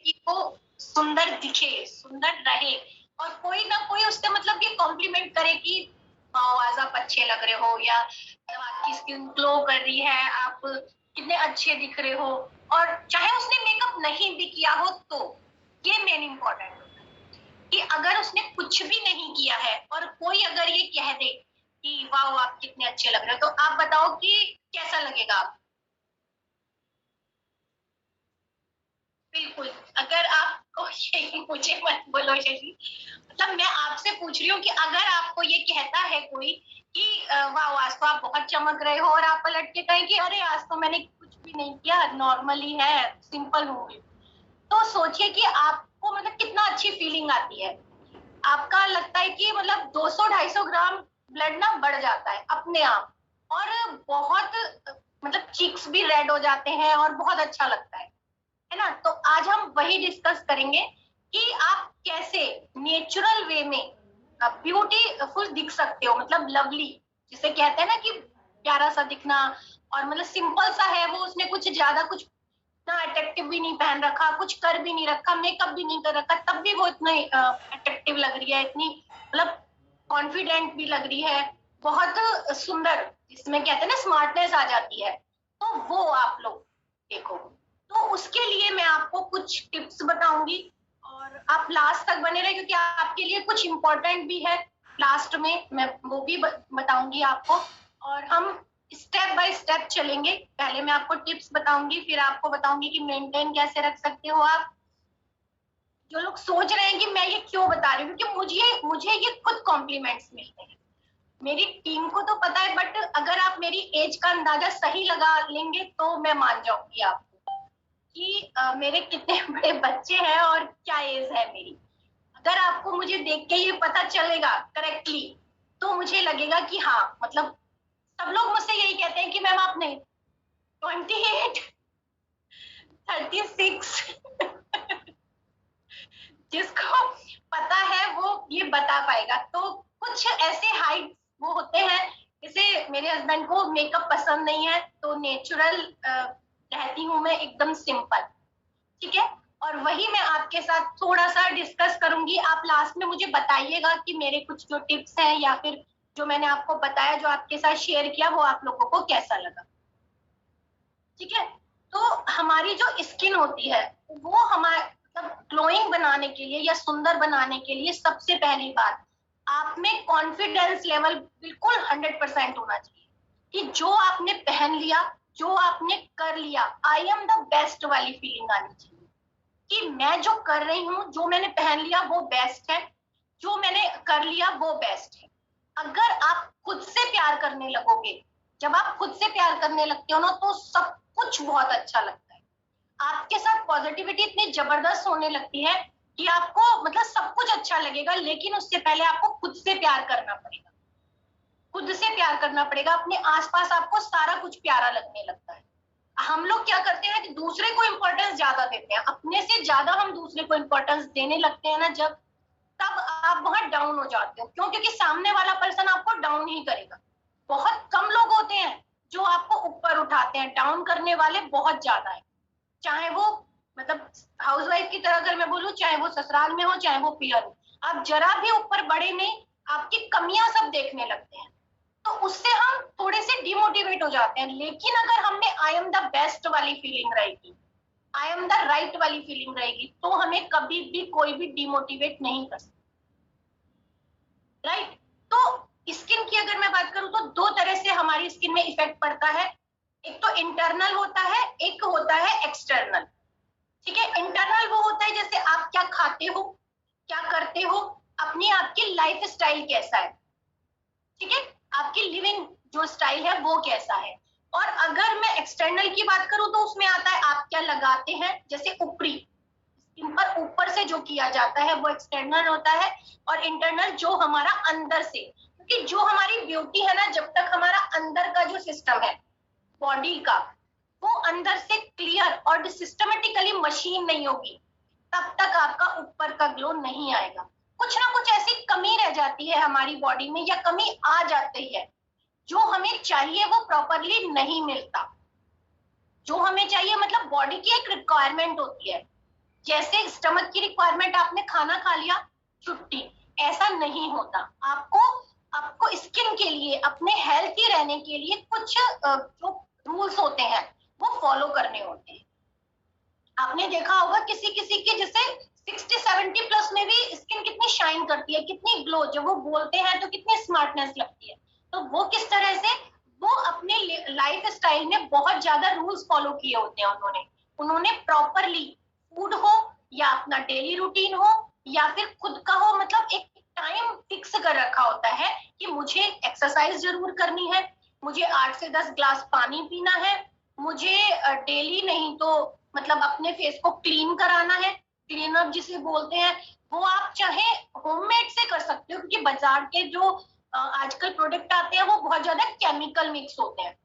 कि वो सुंदर दिखे, सुंदर रहे, और कोई ना कोई उससे मतलब ये कॉम्प्लीमेंट करे कि वाओ आज आप अच्छे लग रहे हो, या आपकी स्किन ग्लो कर रही है, आप कितने अच्छे दिख रहे हो। और चाहे उसने मेकअप नहीं भी किया हो तो ये मेन इम्पोर्टेंट होता है कि अगर उसने कुछ भी नहीं किया है और कोई अगर ये कह दे कि वाओ आप कितने अच्छे लग रहे हो, तो आप बताओ कि कैसा लगेगा आप। बिल्कुल। अगर आपको ये मुझे मत बोलो शशि, मतलब मैं आपसे पूछ रही हूँ कि अगर आपको ये कहता है कोई कि वाह आज तो आप बहुत चमक रहे हो, और आप पलट के कहें कि अरे आज तो मैंने कुछ भी नहीं किया, नॉर्मल ही है, सिंपल हूँ, तो सोचिए कि आपको मतलब कितना अच्छी फीलिंग आती है। आपका लगता है कि मतलब 200-250 ग्राम ब्लड ना बढ़ जाता है अपने आप, और बहुत मतलब चीक्स भी रेड हो जाते हैं और बहुत अच्छा लगता है ना। तो आज हम वही डिस्कस करेंगे कि आप कैसे नेचुरल वे में ब्यूटीफुल दिख सकते हो, मतलब लवली, जिसे कहते हैं ना कि प्यारा सा दिखना। और मतलब सिंपल सा है वो, उसने कुछ ज्यादा कुछ ना अट्रैक्टिव भी नहीं पहन रखा, कुछ कर भी नहीं रखा, मेकअप भी नहीं कर रखा, तब भी वो इतनी अट्रैक्टिव लग रही है, इतनी मतलब कॉन्फिडेंट भी लग रही है, बहुत सुंदर, जिसमें कहते हैं ना स्मार्टनेस आ जाती है। तो वो आप लोग देखो, तो उसके लिए मैं आपको कुछ टिप्स बताऊंगी, और आप लास्ट तक बने रहे क्योंकि आपके लिए कुछ इम्पोर्टेंट भी है। लास्ट में मैं वो भी बताऊंगी आपको, और हम स्टेप बाय स्टेप चलेंगे। पहले मैं आपको टिप्स बताऊंगी, फिर आपको बताऊंगी कि मेंटेन कैसे रख सकते हो आप। जो लोग सोच रहे हैं कि मैं ये क्यों बता रही हूँ, क्योंकि मुझे मुझे ये खुद कॉम्प्लीमेंट्स मिलते हैं, मेरी टीम को तो पता है, बट अगर आप मेरी एज का अंदाजा सही लगा लेंगे तो मैं मान जाऊंगी आपको कि मेरे कितने बड़े बच्चे हैं और क्या एज है मेरी। अगर आपको मुझे देख के ये पता चलेगा करेक्टली, तो मुझे लगेगा कि हाँ मतलब सब लोग मुझसे यही कहते हैं कि मैम आपने 28, 36 जिसको पता है वो ये बता पाएगा। तो कुछ ऐसे हाइट वो होते हैं, जैसे मेरे हस्बैंड को मेकअप पसंद नहीं है, तो नेचुरल रहती हूँ मैं, एकदम सिंपल, ठीक है। और वही मैं आपके साथ थोड़ा सा डिस्कस करूंगी, आप लास्ट में मुझे बताइएगा कि मेरे कुछ जो टिप्स हैं या फिर जो मैंने आपको बताया, जो आपके साथ शेयर किया, वो आप लोगों को कैसा लगा, ठीक है। तो हमारी जो स्किन होती है वो हमारे मतलब ग्लोइंग बनाने के लिए या सुंदर बनाने के लिए सबसे पहली बात, आप में कॉन्फिडेंस लेवल बिल्कुल 100% होना चाहिए कि जो आपने पहन लिया, जो आपने कर लिया, आई एम द बेस्ट वाली फीलिंग आनी चाहिए कि मैं जो कर रही हूँ, जो मैंने पहन लिया वो बेस्ट है, जो मैंने कर लिया वो बेस्ट है। अगर आप खुद से प्यार करने लगोगे, जब आप खुद से प्यार करने लगते हो ना, तो सब कुछ बहुत अच्छा लगता है। आपके साथ पॉजिटिविटी इतनी जबरदस्त होने लगती है कि आपको मतलब सब कुछ अच्छा लगेगा, लेकिन उससे पहले आपको खुद से प्यार करना पड़ेगा। खुद से प्यार करना पड़ेगा, अपने आसपास आपको सारा कुछ प्यारा लगने लगता है। हम लोग क्या करते हैं कि दूसरे को इम्पोर्टेंस ज्यादा देते हैं, अपने से ज्यादा हम दूसरे को इम्पोर्टेंस देने लगते हैं ना जब, तब आप वहां डाउन हो जाते हो। क्यों? क्योंकि सामने वाला पर्सन आपको डाउन ही करेगा। बहुत कम लोग होते हैं जो आपको ऊपर उठाते हैं, डाउन करने वाले बहुत ज्यादा है। चाहे वो मतलब हाउसवाइफ की तरह अगर मैं बोलूँ, चाहे वो ससुराल में हो, चाहे वो पियर हो, आप जरा भी ऊपर बढ़े नहीं, आपकी कमियां सब देखने लगते हैं, तो उससे हम थोड़े से डिमोटिवेट हो जाते हैं। लेकिन अगर हमने आई एम द बेस्ट वाली फीलिंग रहेगी, आई एम द राइट वाली फीलिंग रहेगी, तो हमें कभी भी कोई भी डिमोटिवेट नहीं कर सकता, राइट। तो स्किन की अगर मैं बात करूं तो दो तरह से हमारी स्किन में इफेक्ट पड़ता है, एक तो इंटरनल होता है, एक होता है एक्सटर्नल, ठीक है। इंटरनल वो होता है जैसे आप क्या खाते हो, क्या करते हो, अपनी आपकी लाइफ स्टाइल कैसा है, ठीक है, आपकी लिविंग जो स्टाइल है वो कैसा है। और अगर मैं एक्सटर्नल की बात करूं तो उसमें आता है आप क्या लगाते हैं, जैसे ऊपरी स्किन पर ऊपर से जो किया जाता है वो एक्सटर्नल होता है, और इंटरनल जो हमारा अंदर से, क्योंकि जो हमारी ब्यूटी है ना, जब तक हमारा अंदर का जो सिस्टम है बॉडी का, वो अंदर से क्लियर और सिस्टमेटिकली मशीन नहीं होगी, तब तक आपका ऊपर का ग्लो नहीं आएगा। कुछ ना कुछ ऐसी कमी रह जाती है हमारी बॉडी में, या कमी आ जाती है, जो हमें चाहिए वो प्रॉपरली नहीं मिलता। जो हमें चाहिए मतलब बॉडी की एक रिक्वायरमेंट होती है, जैसे स्टमक की रिक्वायरमेंट, आपने खाना खा लिया छुट्टी, ऐसा नहीं होता। आपको आपको स्किन के लिए, अपने हेल्थी रहने के लिए कुछ जो रूल्स होते हैं वो फॉलो करने होते हैं। आपने देखा होगा किसी किसी के जैसे 60-70 प्लस में भी स्किन कितनी शाइन करती है, कितनी ग्लो, जब वो बोलते हैं तो कितनी स्मार्टनेस लगती है। तो वो किस तरह से, वो अपने लाइफ स्टाइल में बहुत ज्यादा रूल्स फॉलो किए होते हैं उन्होंने। उन्होंने प्रॉपरली फूड हो या अपना डेली रूटीन हो या फिर खुद का हो, मतलब एक टाइम फिक्स कर रखा होता है कि मुझे एक्सरसाइज जरूर करनी है, मुझे 8 से 10 ग्लास पानी पीना है, मुझे डेली नहीं तो मतलब अपने फेस को क्लीन कराना है, क्लीन अप जिसे बोलते हैं। वो आप चाहे होममेड से कर सकते हो, क्योंकि बाजार के जो आजकल प्रोडक्ट आते हैं वो बहुत ज्यादा केमिकल मिक्स होते हैं,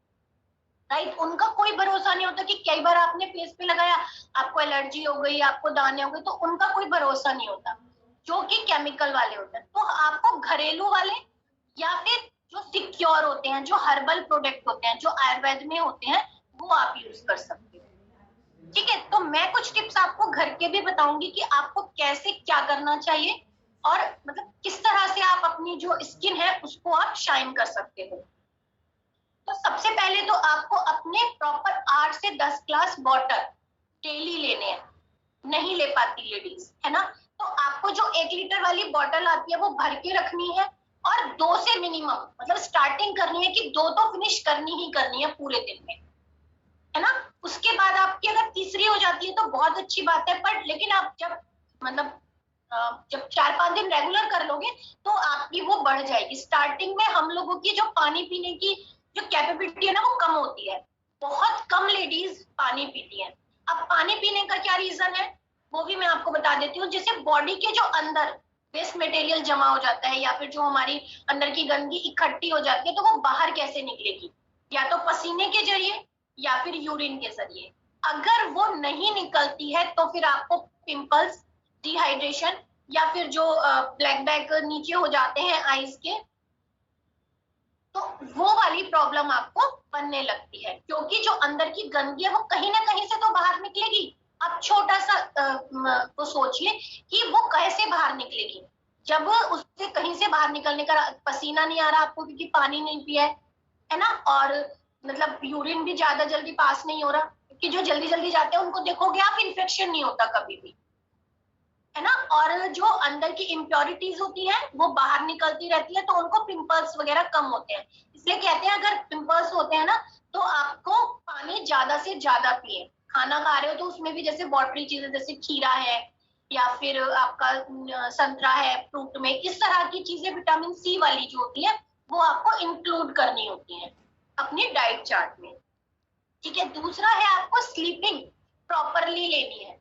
राइट। उनका कोई भरोसा नहीं होता, कि कई बार आपने फेस पे लगाया, आपको एलर्जी हो गई, आपको दाने हो गए, तो उनका कोई भरोसा नहीं होता, जो कि केमिकल वाले होते हैं। तो आपको घरेलू वाले या फिर जो सिक्योर होते हैं, जो हर्बल प्रोडक्ट होते हैं, जो आयुर्वेद में होते हैं, वो आप यूज कर सकते हो। ठीक है, तो मैं कुछ टिप्स आपको घर के भी बताऊंगी कि आपको कैसे क्या करना चाहिए, और मतलब किस तरह से आप अपनी जो स्किन है उसको आप शाइन कर सकते हो। तो सबसे पहले तो आपको अपने प्रॉपर 8 से 10 ग्लास वाटर डेली लेने हैं। नहीं ले पाती लेडीज, है ना, तो आपको जो 1 लीटर वाली बॉटल आती है वो भर के रखनी है, और 2 से मिनिमम, मतलब स्टार्टिंग करनी है कि 2 तो फिनिश करनी ही करनी है पूरे दिन में, है ना। उसके बाद आपकी अगर तीसरी हो जाती है तो बहुत अच्छी बात है, पर लेकिन आप जब मतलब जब 4-5 दिन रेगुलर कर लोगे तो आपकी वो बढ़ जाएगी। स्टार्टिंग में हम लोगों की जो पानी पीने की जो कैपेबिलिटी है ना वो कम होती है, बहुत कम लेडीज पानी पीती हैं। अब पानी पीने का क्या रीजन है वो भी मैं आपको बता देती हूँ। जैसे बॉडी के जो अंदर वेस्ट मटेरियल जमा हो जाता है, या फिर जो हमारी अंदर की गंदगी इकट्ठी हो जाती है, तो वो बाहर कैसे निकलेगी, या तो पसीने के जरिए या फिर यूरिन के जरिए। अगर वो नहीं निकलती है तो फिर आपको पिंपल्स, डिहाइड्रेशन, या फिर जो ब्लैक बैक नीचे हो जाते हैं आईज के, तो वो वाली प्रॉब्लम आपको बनने लगती है, क्योंकि जो अंदर की गंदगी है वो कहीं ना कहीं से तो बाहर निकलेगी। अब छोटा सा तो सोचिए कि वो कैसे बाहर निकलेगी, जब उससे कहीं से बाहर निकलने का पसीना नहीं आ रहा आपको क्योंकि पानी नहीं पिया है ना, और मतलब यूरिन भी ज्यादा जल्दी पास नहीं हो रहा, क्योंकि जो जल्दी जल्दी जाते हैं उनको देखोगे आप इन्फेक्शन नहीं होता कभी भी, है ना। और जो अंदर की इम्प्योरिटीज होती है वो बाहर निकलती रहती है, तो उनको पिंपल्स वगैरह कम होते हैं। इसलिए कहते हैं अगर पिंपल्स होते हैं ना तो आपको पानी ज्यादा से ज्यादा पिए। खाना खा रहे हो तो उसमें भी जैसे वाटरी चीजें, जैसे खीरा है या फिर आपका संतरा है फ्रूट में, इस तरह की चीजें विटामिन सी वाली जो होती है वो आपको इंक्लूड करनी होती है अपनी डाइट चार्ट में। ठीक है, दूसरा है आपको स्लीपिंग प्रॉपरली लेनी है।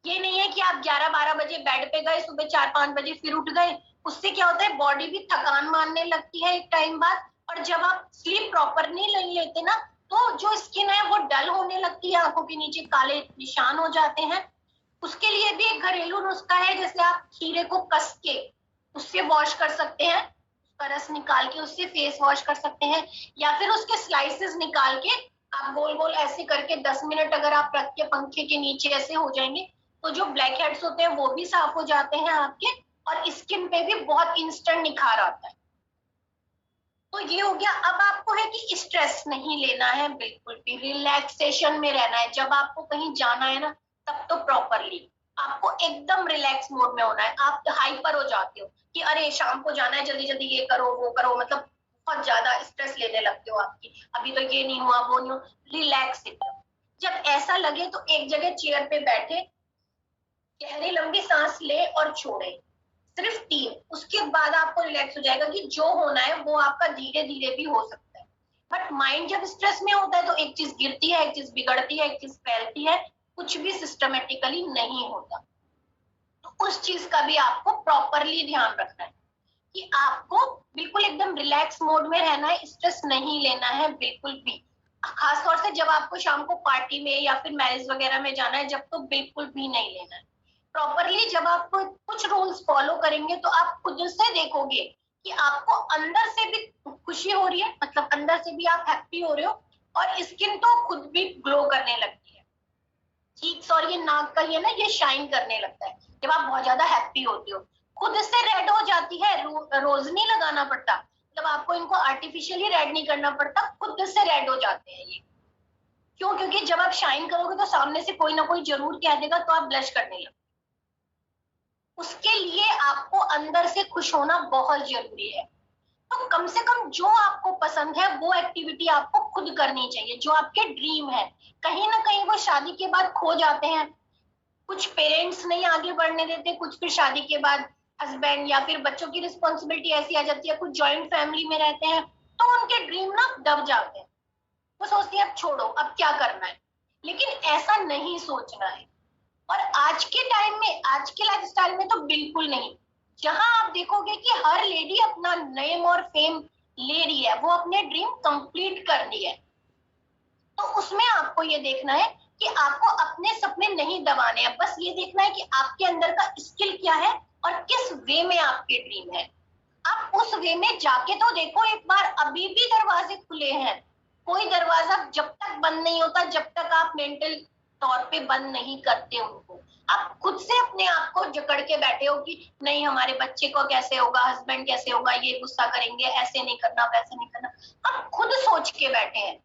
ये नहीं है कि आप 11-12 बजे बेड पे गए, सुबह 4-5 बजे फिर उठ गए। उससे क्या होता है, बॉडी भी थकान मारने लगती है एक टाइम बाद, और जब आप स्लीप प्रॉपर नहीं लेते ना तो जो स्किन है वो डल होने लगती है, आंखों के नीचे काले निशान हो जाते हैं। उसके लिए भी एक घरेलू नुस्खा है, जैसे आप खीरे को कस के उससे वॉश कर सकते हैं, उसका रस निकाल के उससे फेस वॉश कर सकते हैं, या फिर उसके स्लाइसेस निकाल के आप गोल गोल ऐसे करके 10 मिनट अगर आप रख के पंखे के नीचे ऐसे हो जाएंगे, तो जो ब्लैक हेड्स होते हैं वो भी साफ हो जाते हैं आपके, और स्किन पे भी बहुत इंस्टेंट निखार आता है। तो ये हो गया। अब आपको है कि स्ट्रेस नहीं लेना है, बिल्कुल भी रिलैक्सेशन में रहना है। जब आपको कहीं जाना है ना तब तो प्रॉपरली आपको एकदम रिलैक्स मोड में होना है। आप हाइपर हो जाते हो कि अरे शाम को जाना है, जल्दी जल्दी ये करो वो करो, मतलब बहुत ज्यादा स्ट्रेस लेने लगते हो आपकी, अभी तो ये नहीं हुआ वो नहीं हुआ। रिलैक्स एकदम। जब ऐसा लगे तो एक जगह चेयर पे बैठे, गहरी लंबी सांस ले और छोड़े, सिर्फ 3। उसके बाद आपको रिलैक्स हो जाएगा कि जो होना है वो आपका धीरे धीरे भी हो सकता है। बट माइंड जब स्ट्रेस में होता है तो एक चीज गिरती है, एक चीज बिगड़ती है, एक चीज फैलती है, कुछ भी सिस्टमेटिकली नहीं होता। तो उस चीज का भी आपको प्रॉपरली ध्यान रखना है कि आपको बिल्कुल एकदम रिलैक्स मोड में रहना है, स्ट्रेस नहीं लेना है बिल्कुल भी। खास तौर से जब आपको शाम को पार्टी में या फिर मैरिज वगैरह में जाना है, जब तो बिल्कुल भी नहीं लेना है। प्रॉपरली जब आप कुछ रूल्स फॉलो करेंगे तो आप खुद से देखोगे कि आपको अंदर से भी खुशी हो रही है, मतलब अंदर से भी आप हैप्पी हो रहे हो, और स्किन तो खुद भी ग्लो करने लगती है। चीक्स और ये नाक का ये ना ये शाइन करने लगता है जब आप बहुत ज्यादा हैप्पी होते हो, खुद से रेड हो जाती है। रोज नहीं लगाना पड़ता, मतलब आपको इनको आर्टिफिशियली रेड नहीं करना पड़ता, खुद से रेड हो जाते हैं ये। क्यों? क्योंकि जब आप शाइन करोगे तो सामने से कोई ना कोई जरूर कह देगा तो आप ब्लश करने लगोगे। उसके लिए आपको अंदर से खुश होना बहुत जरूरी है। तो कम से कम जो आपको पसंद है वो एक्टिविटी आपको खुद करनी चाहिए, जो आपके ड्रीम है। कहीं ना कहीं वो शादी के बाद खो जाते हैं, कुछ पेरेंट्स नहीं आगे बढ़ने देते, कुछ फिर शादी के बाद हस्बैंड या फिर बच्चों की रिस्पॉन्सिबिलिटी ऐसी आ जाती है, कुछ जॉइंट फैमिली में रहते हैं तो उनके ड्रीम ना दब जाते हैं। वो सोचते हैं अब छोड़ो, अब क्या करना है। लेकिन ऐसा नहीं सोचना है। और आज के टाइम में, आज के लाइफस्टाइल में तो बिल्कुल नहीं। जहां आप देखोगे कि हर लेडी अपना नेम और फेम ले रही है, वो अपने ड्रीम कंप्लीट कर रही है, तो उसमें आपको ये देखना है कि आपको अपने सपने नहीं दबाने हैं। बस ये देखना है कि आपके अंदर का स्किल क्या है और किस वे में आपके ड्रीम है। आप उस वे में जाके तो देखो एक बार, अभी भी दरवाजे खुले हैं। कोई दरवाजा जब तक बंद नहीं होता जब तक आप मेंटल तौर पे बंद नहीं करते उनको। आप खुद से अपने आप को जकड़ के बैठे हो कि नहीं हमारे बच्चे को कैसे होगा, हस्बैंड कैसे होगा, ये गुस्सा करेंगे, ऐसे नहीं करना, वैसे नहीं करना। आप खुद सोच के बैठे हैं।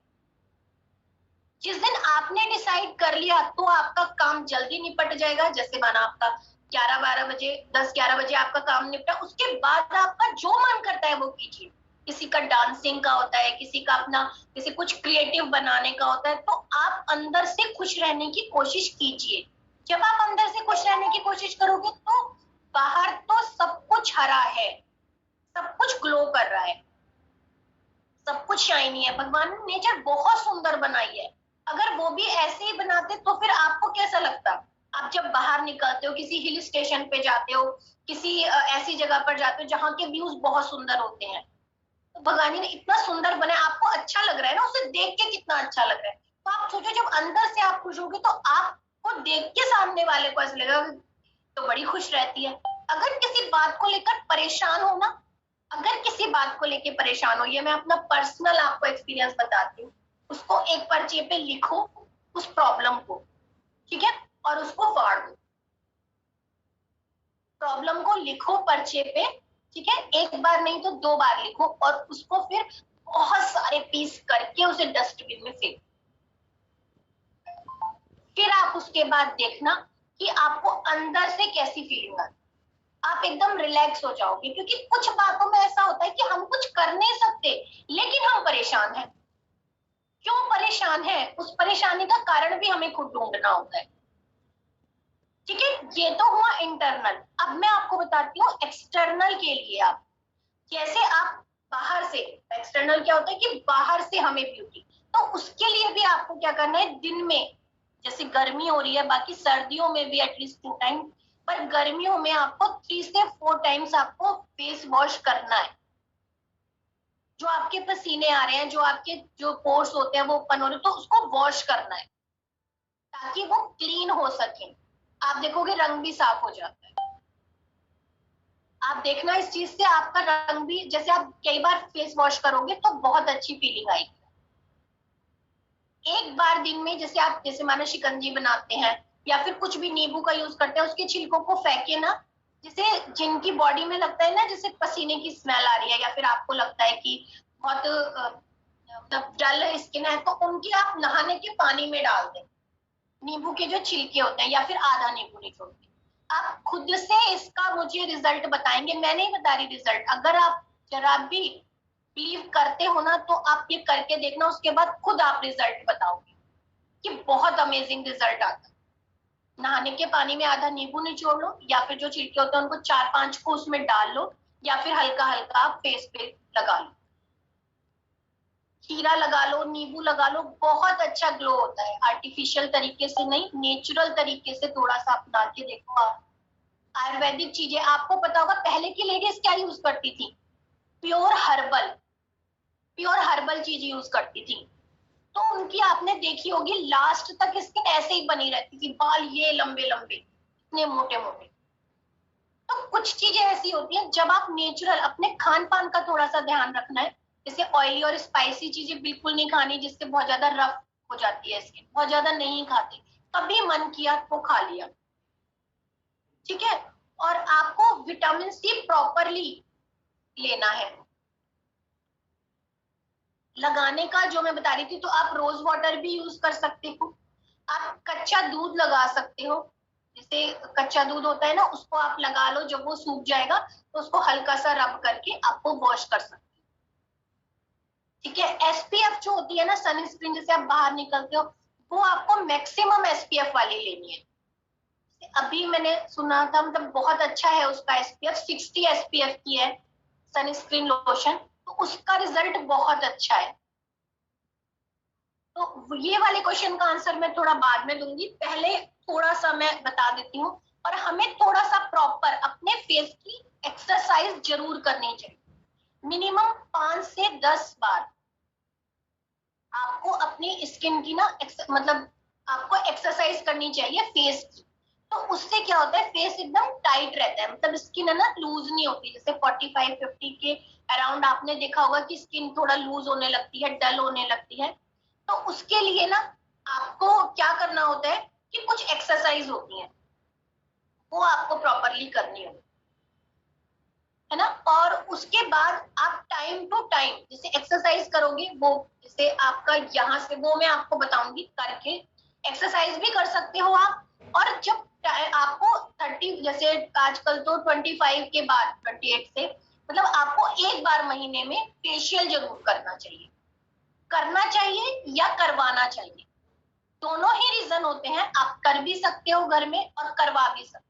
जिस दिन आपने डिसाइड कर लिया तो आपका काम जल्दी निपट जाएगा। जैसे माना आपका 11-12 बजे, 10-11 बजे आपका काम निपटा, उसके बाद आपका जो मन करता है वो कीजिए। किसी का डांसिंग का होता है, किसी का अपना किसी कुछ क्रिएटिव बनाने का होता है, तो आप अंदर से खुश रहने की कोशिश कीजिए। जब आप अंदर से खुश रहने की कोशिश करोगे तो बाहर तो सब कुछ हरा है, सब कुछ ग्लो कर रहा है, सब कुछ शाइनी है। भगवान ने नेचर बहुत सुंदर बनाई है। अगर वो भी ऐसे ही बनाते तो फिर आपको कैसा लगता? आप जब बाहर निकलते हो, किसी हिल स्टेशन पे जाते हो, किसी ऐसी जगह पर जाते हो जहाँ के व्यूज बहुत सुंदर होते हैं, तो भगवान ने इतना सुंदर बनाया, आपको अच्छा लग रहा है ना, उसे देख के कितना अच्छा लग रहा है। तो आप सोचो जब अंदर से आप खुश होगे तो आपको देख के सामने वाले को ऐसा लगेगा तो बड़ी खुश रहती है। अगर किसी बात को लेकर परेशान हो ना, अगर किसी बात को लेकर परेशान हो, ये मैं अपना पर्सनल आपको एक्सपीरियंस बताती हूँ, उसको एक पर्चे पे लिखो, उस प्रॉब्लम को, ठीक है, और उसको फाड़ दो। प्रॉब्लम को लिखो पर्चे पे, ठीक है, एक बार नहीं तो 2 बार लिखो, और उसको फिर बहुत सारे पीस करके उसे डस्टबिन में फेंक। फिर आप उसके बाद देखना कि आपको अंदर से कैसी फीलिंग आती। आप एकदम रिलैक्स हो जाओगे, क्योंकि कुछ बातों में ऐसा होता है कि हम कुछ कर नहीं सकते लेकिन हम परेशान हैं। क्यों परेशान है, उस परेशानी का कारण भी हमें खुद ढूंढना होता है। ठीक है, ये तो हुआ इंटरनल। अब मैं आपको बताती हूँ एक्सटर्नल के लिए। आप कैसे आप बाहर से, एक्सटर्नल क्या होता है कि बाहर से हमें ब्यूटी, तो उसके लिए भी आपको क्या करना है, दिन में, जैसे गर्मी हो रही है, बाकी सर्दियों में भी एटलीस्ट 2 टाइम, पर गर्मियों में आपको 3 से 4 टाइम्स आपको फेस वॉश करना है। जो आपके पसीने आ रहे हैं, जो आपके जो पोर्स होते हैं वो ओपन हो रहे हैं, तो उसको वॉश करना है ताकि वो क्लीन हो सके। आप देखोगे रंग भी साफ हो जाता है। आप देखना इस चीज से आपका रंग भी, जैसे आप कई बार फेस वॉश करोगे तो बहुत अच्छी फीलिंग आएगी। एक बार दिन में, जैसे आप जैसे मानो शिकंजी बनाते हैं या फिर कुछ भी नींबू का यूज करते हैं, उसके छिलकों को फेंके ना, जैसे जिनकी बॉडी में लगता है ना जैसे पसीने की स्मेल आ रही है, या फिर आपको लगता है कि बहुत मतलब डल स्किन है, तो उनकी आप नहाने के पानी में डाल दें, नींबू के जो छिलके होते हैं, या फिर आधा नींबू निचोड़ के। आप खुद से इसका मुझे रिजल्ट बताएंगे, मैं नहीं बता रही रिजल्ट, अगर आप जरा भी बिलीव करते हो ना तो आप ये करके देखना, उसके बाद खुद आप रिजल्ट बताओगे कि बहुत अमेजिंग रिजल्ट आता है। नहाने के पानी में आधा नींबू निचोड़ लो, या फिर जो छिलके होते हैं उनको 4-5 को उसमें डाल लो, या फिर हल्का हल्का आप फेस पे लगा लो, खीरा लगा लो, नींबू लगा लो, बहुत अच्छा ग्लो होता है। आर्टिफिशियल तरीके से नहीं, नेचुरल तरीके से थोड़ा सा अपना के देखो आप। आयुर्वेदिक चीजें आपको पता होगा, पहले की लेडीज क्या यूज करती थी, प्योर हर्बल, प्योर हर्बल चीज यूज करती थी, तो उनकी आपने देखी होगी लास्ट तक स्किन ऐसे ही बनी रहती थी, बाल ये लंबे लंबे, इतने मोटे मोटे। तो कुछ चीजें ऐसी होती हैं, जब आप नेचुरल, अपने खान पान का थोड़ा सा ध्यान रखना है, जैसे ऑयली और स्पाइसी चीजें बिल्कुल नहीं खानी, जिससे बहुत ज्यादा रफ हो जाती है स्किन, बहुत ज्यादा नहीं खाते, कभी मन किया तो खा लिया, ठीक है। और आपको विटामिन सी प्रॉपरली लेना है। लगाने का जो मैं बता रही थी, तो आप रोज वाटर भी यूज कर सकते हो, आप कच्चा दूध लगा सकते हो। जैसे कच्चा दूध होता है ना, उसको आप लगा लो, जब वो सूख जाएगा तो उसको हल्का सा रब करके आपको वॉश कर सकते हो, ठीक है। एसपीएफ जो होती है ना, सनस्क्रीन, जैसे आप बाहर निकलते हो, वो आपको मैक्सिमम एसपीएफ वाली लेनी है। अभी मैंने सुना था, मतलब बहुत अच्छा है उसका एसपीएफ, 60 एसपीएफ की है सनस्क्रीन लोशन, तो उसका रिजल्ट बहुत अच्छा है। तो ये वाले क्वेश्चन का आंसर मैं थोड़ा बाद में दूंगी, पहले थोड़ा सा मैं बता देती हूँ। और हमें थोड़ा सा प्रॉपर अपने फेस की एक्सरसाइज जरूर करनी चाहिए, मिनिमम 5 से 10 बार आपको अपनी स्किन की ना मतलब आपको एक्सरसाइज करनी चाहिए फेस की। तो उससे क्या होता है, फेस एकदम टाइट रहता है, मतलब स्किन है ना लूज नहीं होती। जैसे 45-50 के अराउंड आपने देखा होगा कि स्किन थोड़ा लूज होने लगती है, डल होने लगती है। तो उसके लिए ना आपको क्या करना होता है कि कुछ एक्सरसाइज होती है, वो आपको प्रॉपरली करनी होगी, है ना। और उसके बाद आप टाइम टू टाइम जैसे एक्सरसाइज करोगे, वो जैसे आपका यहाँ से वो मैं आपको बताऊंगी करके, एक्सरसाइज भी कर सकते हो आप। और जब आपको 30, जैसे आजकल तो 25 के बाद 28 से, मतलब आपको एक बार महीने में फेशियल जरूर करना चाहिए या करवाना चाहिए। दोनों ही रीजन होते हैं, आप कर भी सकते हो घर में और करवा भी सकते हो।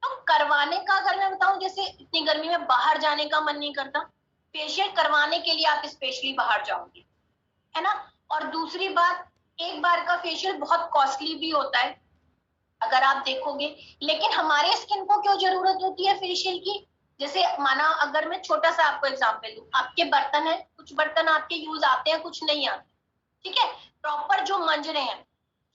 तो करवाने का अगर मैं बताऊं, जैसे इतनी गर्मी में बाहर जाने का मन नहीं करता, फेशियल करवाने के लिए आप स्पेशली बाहर जाओगे, है ना। और दूसरी बात, एक बार का फेशियल बहुत कॉस्टली भी होता है अगर आप देखोगे। लेकिन हमारे स्किन को क्यों जरूरत होती है फेशियल की? जैसे माना अगर मैं छोटा सा आपको एग्जांपल दूं, आपके बर्तन है, कुछ बर्तन आपके यूज आते हैं, कुछ नहीं आते, ठीक है। प्रॉपर जो मंज रहे हैं,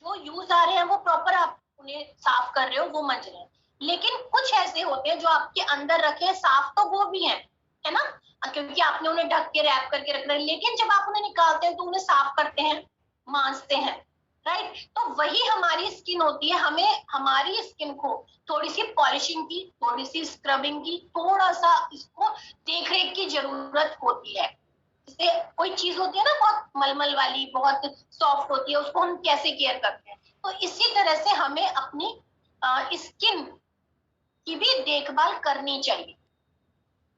जो यूज आ रहे हैं, वो प्रॉपर आप उन्हें साफ कर रहे हो, वो मंज रहे हैं। लेकिन कुछ ऐसे होते हैं जो आपके अंदर रखे हैं, साफ तो वो भी हैं, है ना, क्योंकि आपने उन्हें ढक के रैप करके रखना है। लेकिन जब आप उन्हें निकालते हैं तो उन्हें साफ करते हैं, मांजते हैं, राइट। तो वही हमारी स्किन होती है, हमें हमारी स्किन को थोड़ी सी पॉलिशिंग की, थोड़ी सी स्क्रबिंग की, थोड़ा सा इसको देख रेख की जरूरत होती है। जैसे कोई चीज होती है ना बहुत मलमल वाली, बहुत सॉफ्ट होती है, उसको हम कैसे केयर करते हैं, तो इसी तरह से हमें अपनी स्किन की भी देखभाल करनी चाहिए।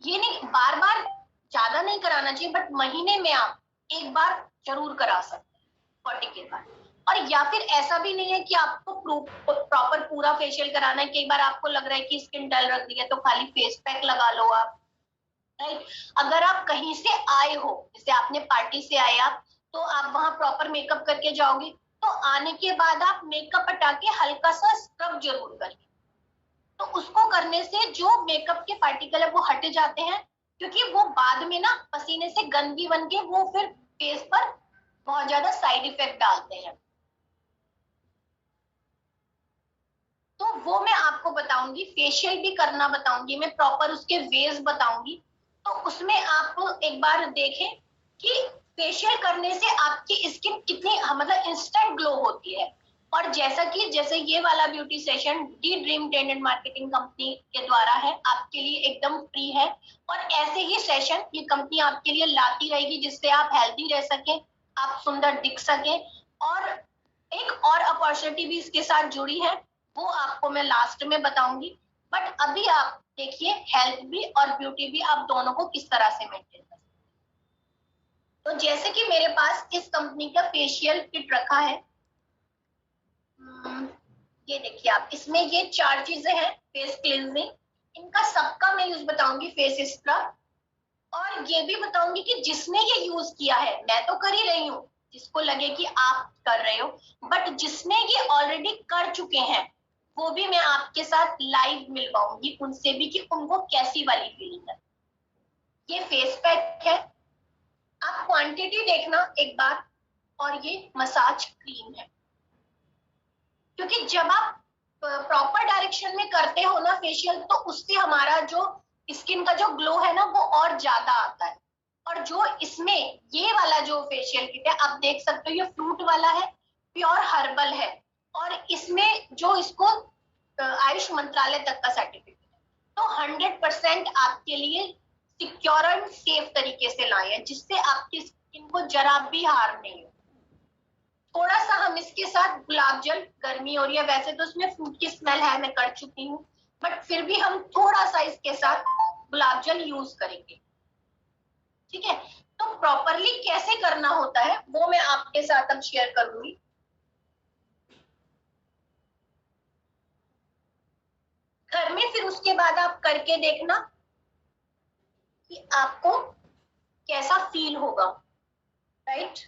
ये नहीं बार बार ज्यादा नहीं कराना चाहिए, बट महीने में आप एक बार जरूर करा सकते हैं 40 के बाद। और या फिर ऐसा भी नहीं है कि आपको प्रॉपर पूरा फेशियल कराना है, कि एक बार आपको लग रहा है कि स्किन डल रख दी है तो खाली फेस पैक लगा लो आप, राइट। अगर आप कहीं से आए हो, जैसे आपने पार्टी से आए आप, तो आप वहां प्रॉपर मेकअप करके जाओगे, तो आने के बाद आप मेकअप हटा के हल्का सा स्क्रब जरूर करिए। तो उसको करने से जो मेकअप के पार्टिकल है वो हट जाते हैं, क्योंकि वो बाद में ना पसीने से गंदगी बन के वो फिर फेस पर बहुत ज्यादा साइड इफेक्ट डालते हैं। तो वो मैं आपको बताऊंगी, फेशियल भी करना बताऊंगी मैं, प्रॉपर उसके वेज बताऊंगी। तो उसमें आप एक बार देखें कि फेशियल करने से आपकी स्किन कितनी मतलब इंस्टेंट ग्लो होती है। और जैसे ये वाला beauty session D dream trend and marketing company के द्वारा है, आपके लिए एकदम फ्री है। और ऐसे ही सेशन ये कंपनी आपके लिए लाती रहेगी, जिससे आप हेल्दी रह सके, आप सुंदर दिख सके। और एक और अपॉर्चुनिटी भी इसके साथ जुड़ी है, वो आपको मैं लास्ट में बताऊंगी। बट अभी आप देखिए हेल्थ भी और ब्यूटी भी आप दोनों को किस तरह से मेंटेन कर सकते। तो जैसे कि मेरे पास इस कंपनी का फेशियल किट रखा है, ये देखिए आप, इसमें ये 4 चीजें हैं। फेस क्लींजिंग, इनका सबका मैं यूज बताऊंगी, फेस स्क्रब। और ये भी बताऊंगी कि जिसने ये यूज किया है, मैं तो कर ही रही हूँ, जिसको लगे कि आप कर रहे हो, बट जिसने ये ऑलरेडी कर चुके हैं, वो भी मैं आपके साथ लाइव मिलवाऊंगी उनसे भी, कि उनको कैसी वाली फीलिंग है। ये फेस पैक है, आप क्वांटिटी देखना एक बार। और ये मसाज क्रीम है, क्योंकि जब आप प्रॉपर डायरेक्शन में करते हो ना फेशियल, तो उससे हमारा जो स्किन का जो ग्लो है ना, वो और ज्यादा आता है। और जो इसमें ये वाला जो फेशियल किट है, आप देख सकते हो, ये फ्रूट वाला है, प्योर हर्बल है। और इसमें जो इसको आयुष मंत्रालय तक का सर्टिफिकेट है, तो 100% आपके लिए सिक्योर एंड सेफ तरीके से लाए हैं, जिससे आपकी स्किन को जरा भी हार्म नहीं हो। थोड़ा सा हम इसके साथ गुलाब जल, गर्मी हो रही है, वैसे तो उसमें फ्रूट की स्मेल है, मैं कर चुकी हूँ, बट फिर भी हम थोड़ा सा इसके साथ गुलाब जल यूज करेंगे। ठीक है, तो प्रॉपरली कैसे करना होता है वो मैं आपके साथ अब शेयर करूंगी। घर में फिर उसके बाद आप करके देखना कि आपको कैसा फील होगा, राइट।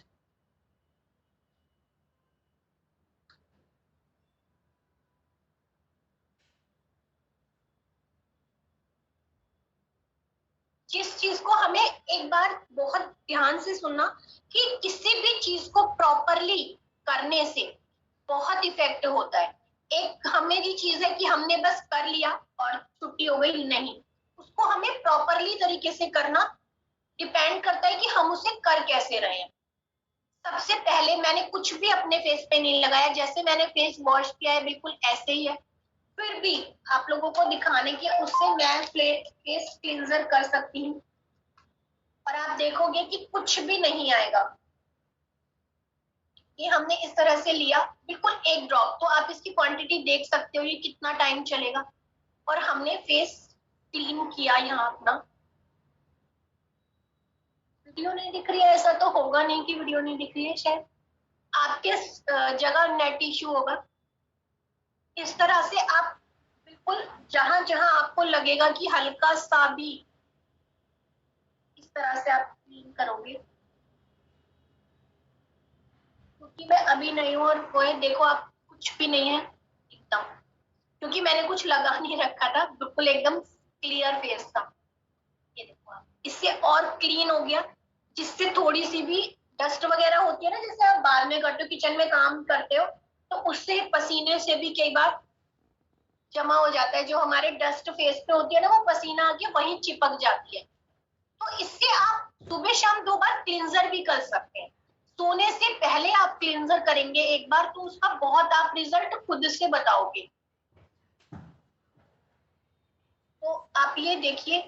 जिस चीज को हमें एक बार बहुत ध्यान से सुनना कि किसी भी चीज को प्रॉपरली करने से बहुत इफेक्ट होता है। एक हमें चीज है कि हमने बस कर लिया और छुट्टी हो गई, नहीं, उसको हमें प्रॉपरली तरीके से करना डिपेंड करता है कि हम उसे कर कैसे रहे हैं। सबसे पहले मैंने कुछ भी अपने फेस पे नहीं लगाया, जैसे मैंने फेस वॉश किया है बिल्कुल ऐसे ही है। फिर भी आप लोगों को दिखाने की उससे मैं फेस क्लींजर कर सकती हूँ, और आप देखोगे कि कुछ भी नहीं आएगा। ये हमने इस तरह से लिया, बिल्कुल एक ड्रॉप, तो आप इसकी क्वांटिटी देख सकते हो ये कितना टाइम चलेगा। और हमने फेस क्लीन किया यहाँ अपना। वीडियो नहीं दिख रही है, ऐसा तो होगा नहीं कि वीडियो नहीं दिख रही है, शायद आपके जगह नेट इश्यू होगा। इस तरह से आप बिल्कुल जहां जहां आपको लगेगा कि हल्का सा भी, इस तरह से आप क्लीन करोगे। क्योंकि मैं अभी नहीं हूँ और वो है, देखो आप कुछ भी नहीं है एकदम, क्योंकि मैंने कुछ लगा नहीं रखा था, बिल्कुल एकदम क्लियर फेस था। ये देखो आप, इससे और क्लीन हो गया, जिससे थोड़ी सी भी डस्ट वगैरह होती है ना, जैसे आप बाद में करते हो, किचन में काम करते हो, तो उससे पसीने से भी कई बार जमा हो जाता है, जो हमारे डस्ट फेस पे होती है ना, वो पसीना आके वहीं चिपक जाती है। तो इससे आप सुबह शाम 2 बार क्लींजर भी कर सकते हैं। सोने से पहले आप क्लींजर करेंगे एक बार, तो उसका बहुत आप रिजल्ट खुद से बताओगे। तो आप ये देखिए,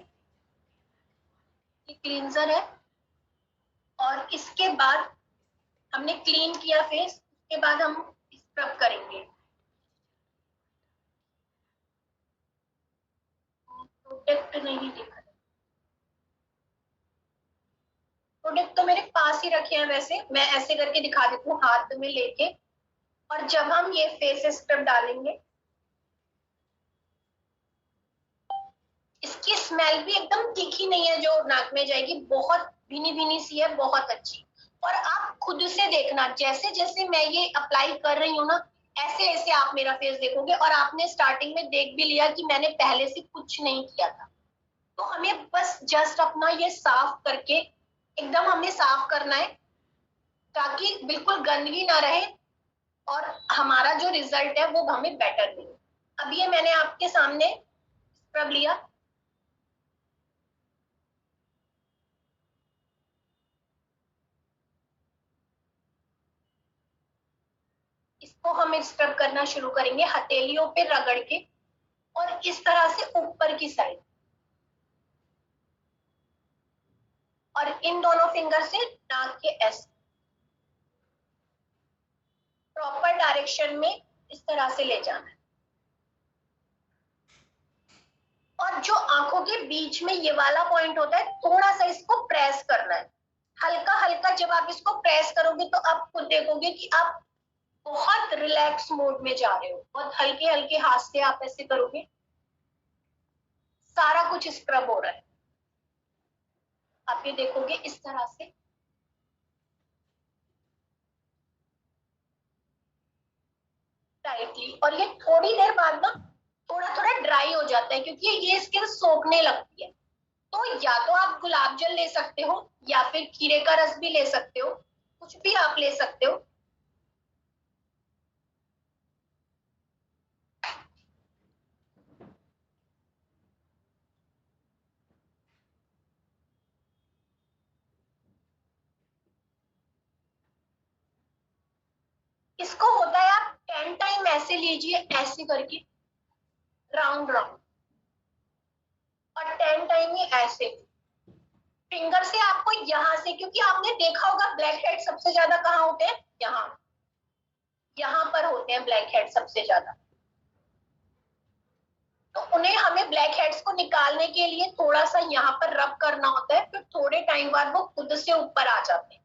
ये क्लींजर है, और इसके बाद हमने क्लीन किया फेस, उसके बाद हम स्क्रब करेंगे। प्रोडक्ट नहीं दिख रहा, प्रोडक्ट तो मेरे पास ही रखे हैं, वैसे मैं ऐसे करके दिखा देती हूँ हाथ में लेके। और जब हम ये फेस स्क्रब डालेंगे, इसकी स्मेल भी एकदम तीखी नहीं है जो नाक में जाएगी, बहुत भीनी भीनी सी है, बहुत अच्छी। और आप खुद से देखना, जैसे जैसे मैं ये अप्लाई कर रही हूँ ना, ऐसे ऐसे आप मेरा फेस देखोगे, और आपने स्टार्टिंग में देख भी लिया कि मैंने पहले से कुछ नहीं किया था। तो हमें बस जस्ट अपना ये साफ करके एकदम हमें साफ करना है, ताकि बिल्कुल गंदगी ना रहे, और हमारा जो रिजल्ट है वो हमें बेटर मिले। अब ये मैंने आपके सामने स्क्रब लिया, इसको हम स्क्रब करना शुरू करेंगे हथेलियों पे रगड़ के, और इस तरह से ऊपर की साइड, और इन दोनों फिंगर से नाक के एस प्रॉपर डायरेक्शन में इस तरह से ले जाना है। और जो आंखों के बीच में ये वाला पॉइंट होता है, थोड़ा सा इसको प्रेस करना है, हल्का हल्का। जब आप इसको प्रेस करोगे तो आप खुद देखोगे कि आप बहुत रिलैक्स मोड में जा रहे हो, बहुत हल्के हल्के हाथ से आप ऐसे करोगे, सारा कुछ स्क्रब हो रहा है। आप ये देखोगे इस तरह से, टाइटली। और ये थोड़ी देर बाद ना थोड़ा थोड़ा ड्राई हो जाता है, क्योंकि ये स्किन सोखने लगती है। तो या तो आप गुलाब जल ले सकते हो, या फिर खीरे का रस भी ले सकते हो, कुछ भी आप ले सकते हो। इसको होता है आप 10 टाइम ऐसे लीजिए, ऐसे करके राउंड राउंड, और 10 टाइम ही ऐसे फिंगर से। आपको यहाँ से, क्योंकि आपने देखा होगा ब्लैक हेड सबसे ज्यादा कहाँ होते हैं, यहाँ यहाँ पर होते हैं ब्लैक हेड सबसे ज्यादा। तो उन्हें, हमें ब्लैक हेड्स को निकालने के लिए थोड़ा सा यहाँ पर रब करना होता है, फिर थोड़े टाइम बाद वो खुद से ऊपर आ जाते हैं।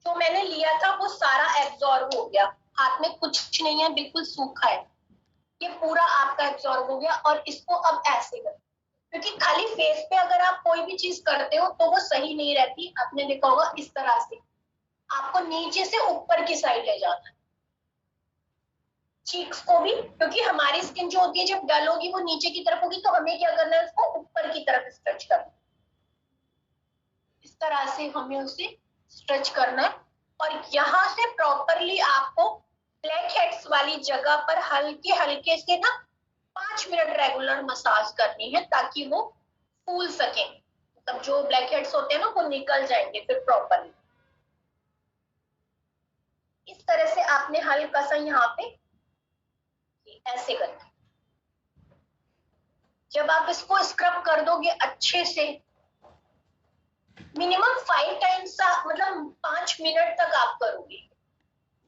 जो मैंने लिया था वो सारा एब्जॉर्ब हो गया, हाथ में कुछ नहीं है, बिल्कुल सूखा है, ये पूरा आपका एब्जॉर्ब हो गया। और इसको अब ऐसे करें, क्योंकि खाली फेस पे अगर आप कोई भी चीज करते हो तो वो सही नहीं रहती। आपने देखा होगा इस तरह से आपको नीचे से ऊपर की साइड ले जाना है। चीक्स को भी, क्योंकि हमारी स्किन जो होती है जब डल होगी वो नीचे की तरफ होगी, तो हमें क्या करना है, उसको ऊपर की तरफ स्ट्रेच करना है। इस तरह से हमें उसे स्ट्रेच करना है। और यहाँ से प्रॉपरली आपको ब्लैक हेड्स वाली जगह पर हल्के हल्के से ना 5 मिनट रेगुलर मसाज करनी है, ताकि वो फूल सके, मतलब जो ब्लैक हेड्स होते हैं ना वो निकल जाएंगे फिर प्रॉपरली। इस तरह से आपने हल्का सा यहाँ पे ऐसे करना है। जब आप इसको स्क्रब कर दोगे अच्छे से, मिनिमम 5 टाइम्स, मतलब 5 मिनट तक आप करोगे,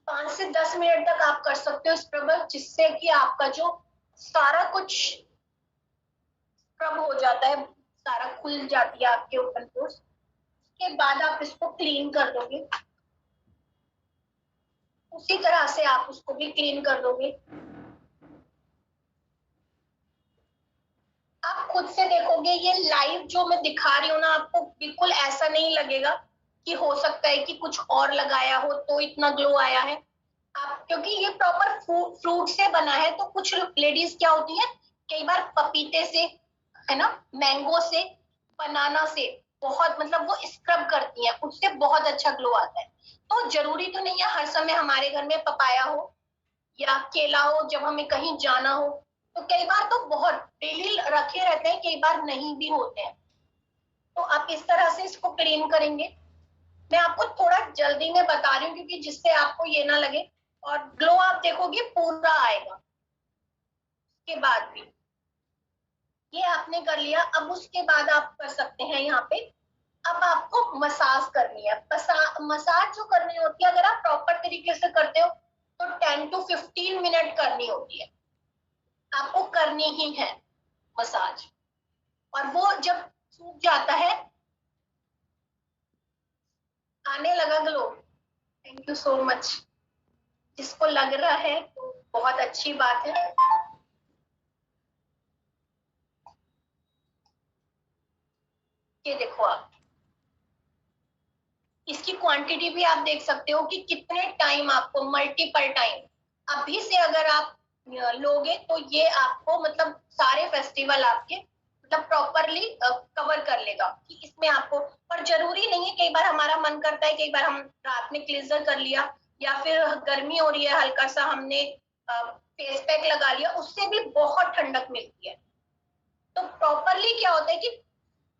5 से 10 मिनट तक आप कर सकते हो स्क्रब, जिससे कि आपका जो सारा कुछ स्क्रब हो जाता है, सारा खुल जाती है आपके ओपन पोर्स। उसके बाद आप इसको क्लीन कर दोगे, उसी तरह से आप उसको भी क्लीन कर दोगे। आप खुद से देखोगे, ये लाइव जो मैं दिखा रही हूँ ना, आपको बिल्कुल ऐसा नहीं लगेगा कि हो सकता है कि कुछ और लगाया हो तो इतना ग्लो आया है। आप, क्योंकि ये प्रॉपर फ्रूट से बना है, तो कुछ लेडीज क्या होती है, कई बार पपीते से, है ना, मैंगो से, बनाना से बहुत, मतलब वो स्क्रब करती हैं, उससे बहुत अच्छा ग्लो आता है। तो जरूरी तो नहीं है हर समय हमारे घर में पपाया हो या केला हो जब हमें कहीं जाना हो। तो कई बार तो बहुत डेली रखे रहते हैं, कई बार नहीं भी होते हैं। तो आप इस तरह से इसको क्लीन करेंगे। मैं आपको थोड़ा जल्दी में बता रही हूँ, क्योंकि जिससे आपको ये ना लगे, और ग्लो आप देखोगे पूरा आएगा। उसके बाद भी ये आपने कर लिया, अब उसके बाद आप कर सकते हैं यहाँ पे, अब आपको मसाज करनी है। मसाज जो करनी होती है, अगर आप प्रॉपर तरीके से करते हो तो 10 to 15 मिनट करनी होती है, आपको करनी ही है मसाज। और वो जब सूख जाता है, आने लगा glow, thank you so much. जिसको लग रहा है तो बहुत अच्छी बात है। ये देखो आप, इसकी क्वांटिटी भी आप देख सकते हो कि कितने टाइम आपको, मल्टीपल टाइम अभी से अगर आप लोगे तो ये आपको, मतलब सारे फेस्टिवल आपके मतलब प्रॉपरली कवर कर लेगा। कि इसमें आपको, और जरूरी नहीं है, कई बार हमारा मन करता है, कई बार हम रात में क्लींजर कर लिया, या फिर गर्मी हो रही है, हल्का सा हमने फेस पैक लगा लिया, उससे भी बहुत ठंडक मिलती है। तो प्रॉपरली क्या होता है कि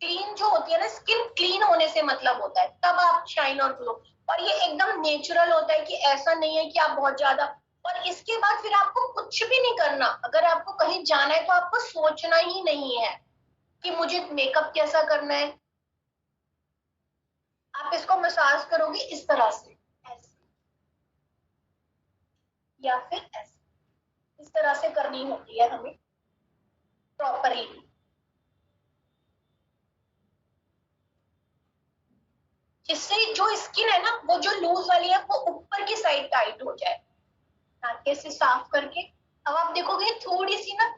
क्लीन जो होती है ना, स्किन क्लीन होने से मतलब होता है, तब आप शाइन और ग्लो। और ये एकदम नेचुरल होता है, कि ऐसा नहीं है कि आप बहुत ज्यादा। और इसके बाद फिर आपको कुछ भी नहीं करना, अगर आपको कहीं जाना है तो आपको सोचना ही नहीं है कि मुझे मेकअप कैसा करना है। आप इसको मसाज करोगे इस तरह से, ऐसे या फिर ऐसे, इस तरह से करनी होती है हमें प्रॉपरली, जिससे जो स्किन है ना, वो जो लूज वाली है वो ऊपर की साइड टाइट हो जाए। नाके से साफ करके, अब आप देखोगे थोड़ी सी ना,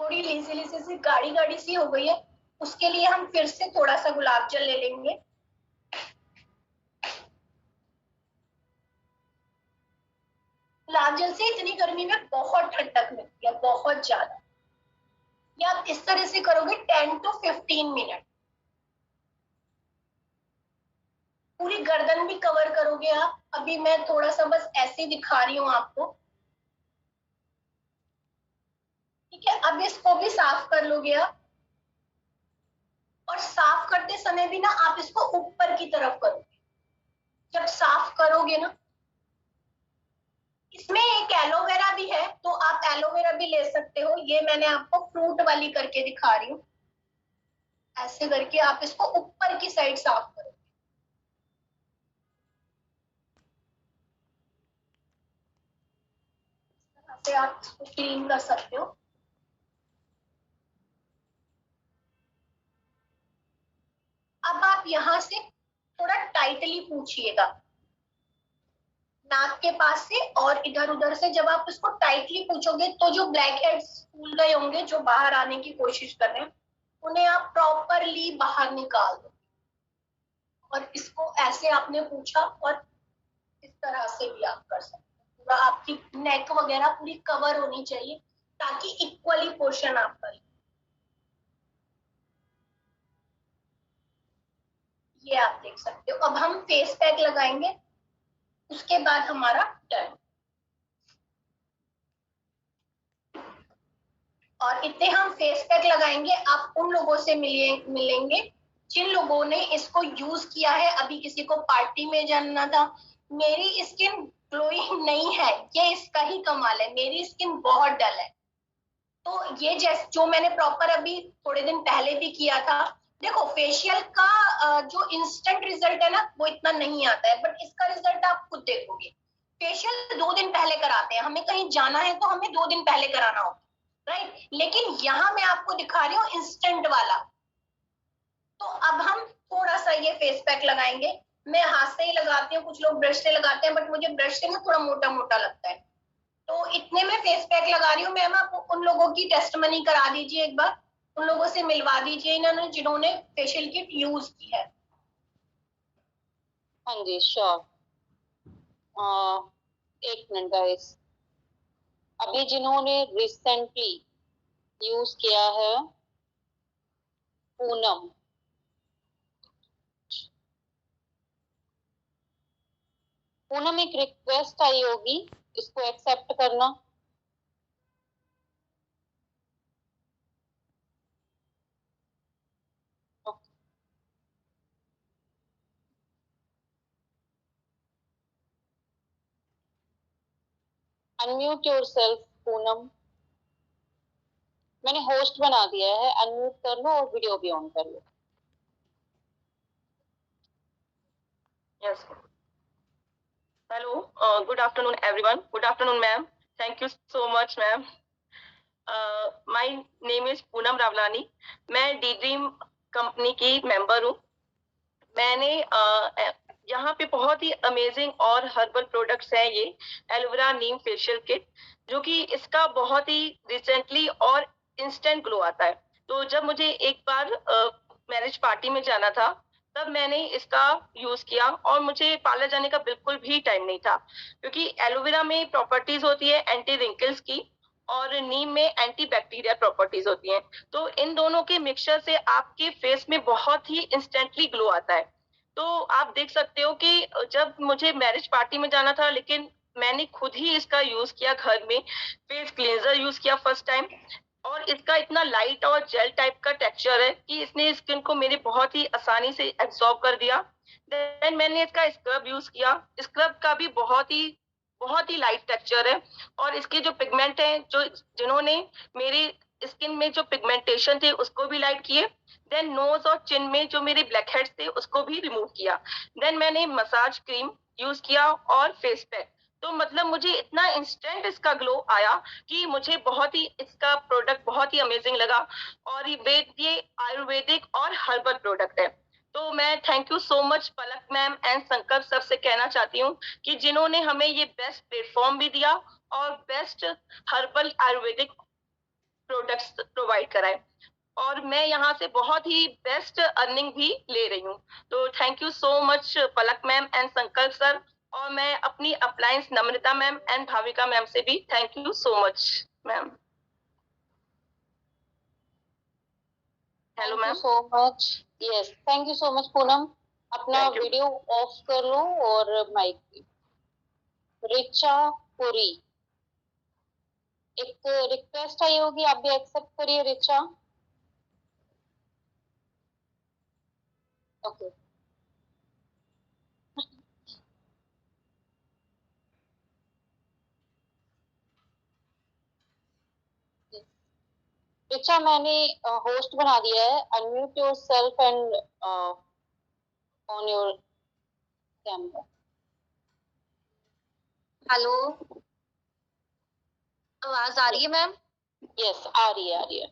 थोड़ी लेसी लेसी सी गाढ़ी गाढ़ी सी हो गई है। उसके लिए हम फिर से थोड़ा सा गुलाब जल ले लेंगे। गुलाब जल से इतनी गर्मी में बहुत ठंडक मिलती है, बहुत ज्यादा। ये आप इस तरह से करोगे 10 to 15 मिनट, पूरी गर्दन भी कवर करोगे आप। अभी मैं थोड़ा सा बस ऐसे दिखा रही हूँ आपको। ठीक है, अब इसको भी साफ कर लोगे आप, और साफ करते समय भी ना आप इसको ऊपर की तरफ करोगे। जब साफ करोगे ना, इसमें एक एलोवेरा भी है, तो आप एलोवेरा भी ले सकते हो। ये मैंने आपको फ्रूट वाली करके दिखा रही हूँ। ऐसे करके आप इसको ऊपर की साइड साफ करो। इस तरह से आप इसको क्लीन कर सकते हो। अब आप यहाँ से थोड़ा टाइटली पूछिएगा नाक के पास से, और इधर उधर से जब आप इसको टाइटली पूछोगे तो जो ब्लैक हेड्स फूल गए होंगे, जो बाहर आने की कोशिश कर रहे हैं, उन्हें आप प्रॉपरली बाहर निकाल दो। और इसको ऐसे आपने पूछा, और इस तरह से भी आप कर सकते हो। पूरा आपकी नेक वगैरह पूरी कवर होनी चाहिए, ताकि इक्वली पोर्शन आप करें। ये आप देख सकते हो। अब हम फेस पैक लगाएंगे, उसके बाद हमारा डन। और इतने हम फेस पैक लगाएंगे, आप उन लोगों से मिलेंगे जिन लोगों ने इसको यूज किया है। अभी किसी को पार्टी में जाना था, मेरी स्किन ग्लोइंग नहीं है, ये इसका ही कमाल है, मेरी स्किन बहुत डल है। तो ये जैसे जो मैंने प्रॉपर अभी थोड़े दिन पहले भी किया था, देखो फेशियल का जो इंस्टेंट रिजल्ट है ना, वो इतना नहीं आता है, बट इसका रिजल्ट आप खुद देखोगे। फेशियल 2 दिन पहले कराते हैं, हमें कहीं जाना है तो हमें 2 दिन पहले कराना होगा, राइट। लेकिन यहाँ मैं आपको दिखा रही हूँ इंस्टेंट वाला। तो अब हम थोड़ा सा ये फेस पैक लगाएंगे। मैं हाथ से ही लगाती हूँ, कुछ लोग ब्रश से लगाते हैं, बट मुझे ब्रश से ना थोड़ा मोटा मोटा लगता है। तो इतने में फेस पैक लगा रही हूँ। मैम आप उन लोगों की टेस्टमनी करा दीजिए एक बार, उन लोगों से मिलवा दीजिए इन्होंने जिन्होंने फेशियल किट यूज की है। हाँ जी श्योर। एक मिनट गाइस, अभी जिन्होंने रिसेंटली यूज किया है, पूनम। पूनम एक रिक्वेस्ट आई होगी, इसको एक्सेप्ट करना। Unmute yourself Poonam. मैंने होस्ट बना दिया है, अनम्यूट कर लो और वीडियो भी ऑन कर लो। Yes. Hello. Good afternoon, everyone. Good afternoon, ma'am. Thank you so much, ma'am. My name is Poonam Rawlani. मैं डी ड्रीम कंपनी की मेंबर हूँ। मैंने यहाँ पे बहुत ही अमेजिंग और हर्बल प्रोडक्ट्स हैं, ये एलोवेरा नीम फेशियल किट, जो कि इसका बहुत ही रिसेंटली और इंस्टेंट ग्लो आता है। तो जब मुझे एक बार मैरिज पार्टी में जाना था, तब मैंने इसका यूज किया, और मुझे पार्लर जाने का बिल्कुल भी टाइम नहीं था, क्योंकि एलोवेरा में प्रॉपर्टीज होती है एंटी रिंकल्स की, और नीम में एंटी बैक्टीरिया प्रॉपर्टीज होती हैं। तो इन दोनों के मिक्सचर से आपके फेस में बहुत ही इंस्टेंटली ग्लो आता है। तो आप देख सकते हो कि जब मुझे मैरिज पार्टी में जाना था, लेकिन मैंने खुद ही इसका यूज किया घर में, फेस क्लींजर यूज किया फर्स्ट टाइम, और इसका इतना लाइट और जेल टाइप का टेक्सचर है कि इसने स्किन को मेरे बहुत ही आसानी से एब्सॉर्ब कर दिया। देन मैंने इसका स्क्रब यूज किया। स्क्रब का भी बहुत ही लाइट टेक्सचर है, और इसके जो पिगमेंट हैं, जिन्होंने मेरी स्किन में जो पिगमेंटेशन थे उसको भी लाइट किए। देन नोज और चिन में जो मेरे ब्लैक हेड्स थे उसको भी रिमूव किया। देन मैंने मसाज क्रीम यूज किया और फेस पैक। तो मतलब मुझे इतना इंस्टेंट इसका ग्लो आया कि मुझे बहुत ही इसका प्रोडक्ट बहुत ही अमेजिंग लगा। और ये आयुर्वेदिक और हर्बल प्रोडक्ट है। तो मैं thank you so much Palak ma'am and संकल्प सर से कहना चाहती हूँ कि जिन्होंने हमें ये बेस्ट प्लेटफॉर्म भी दिया और best herbal Ayurvedic products provide कराए, और मैं यहाँ से बहुत ही बेस्ट अर्निंग भी ले रही हूँ। तो thank you so much Palak ma'am and संकल्प सर, और मैं अपनी appliance Namrata ma'am and Bhavika ma'am से भी thank you so much ma'am. Hello ma'am. So much. Yes, thank you so much Poonam. अपना वीडियो ऑफ कर लो और माइक। रिचा पुरी, एक रिक्वेस्ट आई होगी, आप भी एक्सेप्ट करिए रिचा। ओके। रिचा, मैंने होस्ट बना दिया है, unmute your self and on your camera. Hello, आवाज आ रही है मैम? यस, आ रही है, आ रही है।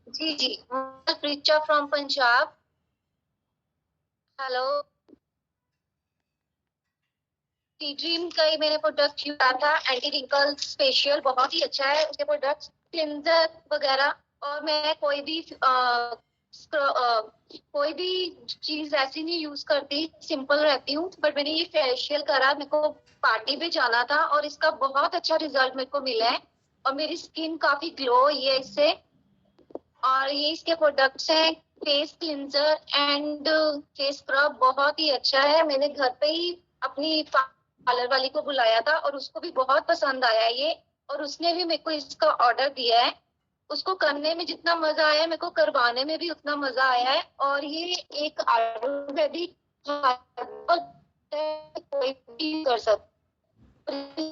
जी जी, Richa from Punjab. Hello, T dream का ही मैंने प्रोडक्ट यूज किया था, एंटी रिंकल फेशियल, बहुत ही अच्छा है उसके प्रोडक्ट्स, क्लिंजर वगैरह। और मैं कोई भी चीज ऐसी नहीं यूज करती, सिंपल रहती हूँ। बट मैंने ये फेशियल करा, मेरे को पार्टी पे जाना था और इसका बहुत अच्छा रिजल्ट मेरे को मिला है और मेरी स्किन काफी ग्लो हुई है इससे। और ये इसके प्रोडक्ट्स हैं, face cleanser and face scrub, बहुत ही अच्छा है। मैंने घर पे ही अपनी पार्लर वाली को बुलाया था और उसको भी बहुत पसंद आया ये, और उसने भी मेरे को इसका ऑर्डर दिया है। उसको करने में जितना मजा आया, मेरे को करवाने में भी उतना मजा आया है। और ये एक आयुर्वेदिक कोई भी कर सकता,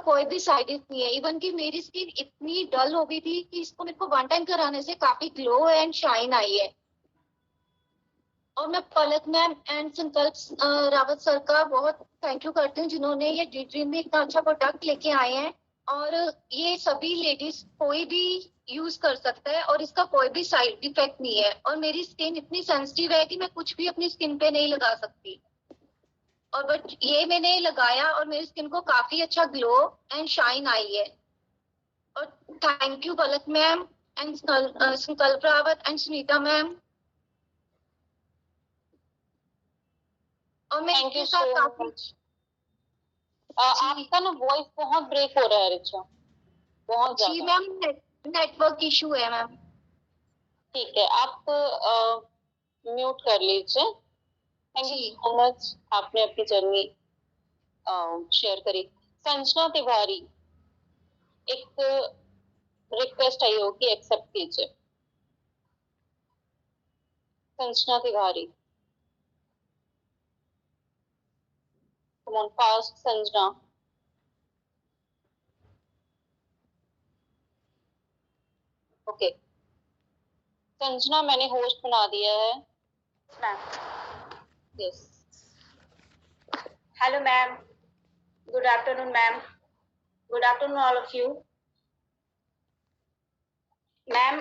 कोई भी साइड इफेक्ट नहीं है। इवन कि मेरी स्किन इतनी डल हो गई थी कि इसको मेरे को वन टाइम कराने से काफी ग्लो एंड शाइन आई है। और मैं पलक मैम एंड संकल्प रावत सर का बहुत थैंक यू करती हूँ, जिन्होंने ये डी ड्रीम में इतना अच्छा प्रोडक्ट लेके आए हैं। और ये सभी लेडीज कोई भी यूज कर सकता है और इसका कोई भी साइड इफेक्ट नहीं है। और मेरी स्किन इतनी सेंसिटिव है कि मैं कुछ भी अपनी स्किन पे नहीं लगा सकती। और बट ये मैंने लगाया और मेरी स्किन को काफी अच्छा ग्लो एंड शाइन आई है। और thank you Palak ma'am and संकल्प रावत एंड सुनीता मैम। और मैं थैंक यू इसके सो साथ काफी मच। आपका ना वॉइस बहुत ब्रेक हो रहा है रिचा, बहुत जी ज्यादा। मैम, नेटवर्क इशू है मैम। ठीक है, आप म्यूट कर लीजिए। थैंक यू जी सो मच, आपने अपनी जर्नी शेयर करी। संजना तिवारी, एक रिक्वेस्ट आई होगी, एक्सेप्ट कीजिए। Sanjana Tiwari, come on fast Sanjana. Okay Sanjana, मैंने होस्ट बना दिया है। Yes. Hello, ma'am. Good afternoon, ma'am. Good afternoon, all of you. Ma'am,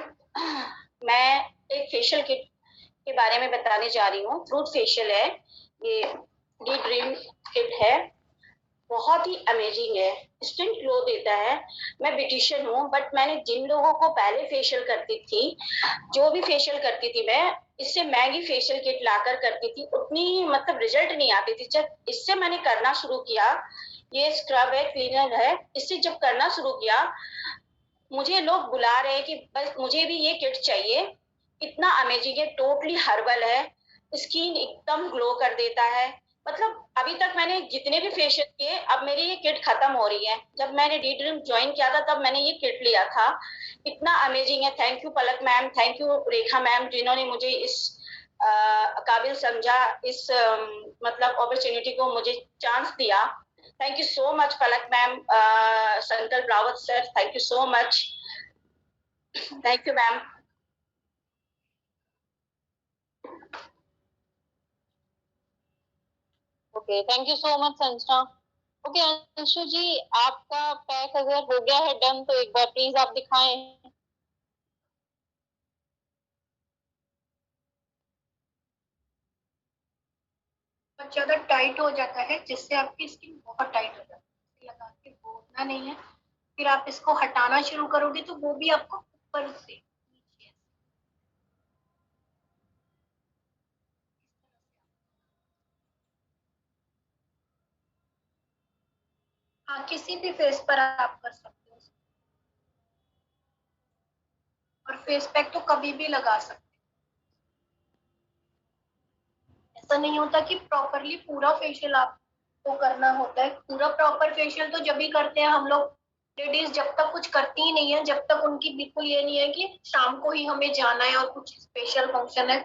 मैं एक फेशियल किट के बारे में बताने जा रही हूँ। फ्रूट फेशियल है ये, डी ड्रीम किट है, बहुत ही अमेजिंग है, इंस्टेंट ग्लो देता है। मैं ब्यूटिशियन हूँ, बट मैंने जिन लोगों को पहले फेशियल करती थी, जो भी फेशियल करती थी मैं, इससे महंगी फेशियल किट लाकर करती थी, उतनी मतलब रिजल्ट नहीं आती थी। जब इससे मैंने करना शुरू किया, ये स्क्रब है, क्लीनर है, इससे जब करना शुरू किया, मुझे लोग बुला रहे हैं कि बस मुझे भी ये किट चाहिए। इतना अमेजिंग है, टोटली हर्बल है, स्किन एकदम ग्लो कर देता है। मतलब अभी तक मैंने जितने भी फेशियल किए, अब मेरी ये किट खत्म हो रही है। जब मैंने डी ड्रीम ज्वाइन किया था, तब मैंने ये किट लिया था। इतना अमेजिंग है। Thank you Palak ma'am, thank you Rekha ma'am, जिन्होंने मुझे इस काबिल समझा, इस मतलब अपॉर्चुनिटी को मुझे चांस दिया। Thank you so much, Palak ma'am, Sankalp Rawat sir. Thank you so much. Thank you, ma'am. Okay, thank you so much Sanjana. Okay Anshu ji, आपका पैक अगर हो गया है डन, तो एक बार प्लीज आप दिखाएं। बहुत ज्यादा टाइट हो जाता है, जिससे आपकी स्किन बहुत टाइट हो जाती है, लगा के बोलना नहीं है। फिर आप इसको हटाना शुरू करोगे तो वो भी आपको ऊपर से नीचे। हाँ, किसी भी फेस पर आप कर सकते हो, और फेस पैक तो कभी भी लगा सकते हो। ऐसा नहीं होता कि प्रॉपरली पूरा फेशियल आपको करना होता है। पूरा प्रॉपर फेशियल तो जब भी करते हैं हम लोग लेडीज जब तक कुछ करती ही नहीं है, जब तक उनकी बिल्कुल ये नहीं है कि शाम को ही हमें जाना है और कुछ स्पेशल फंक्शन है,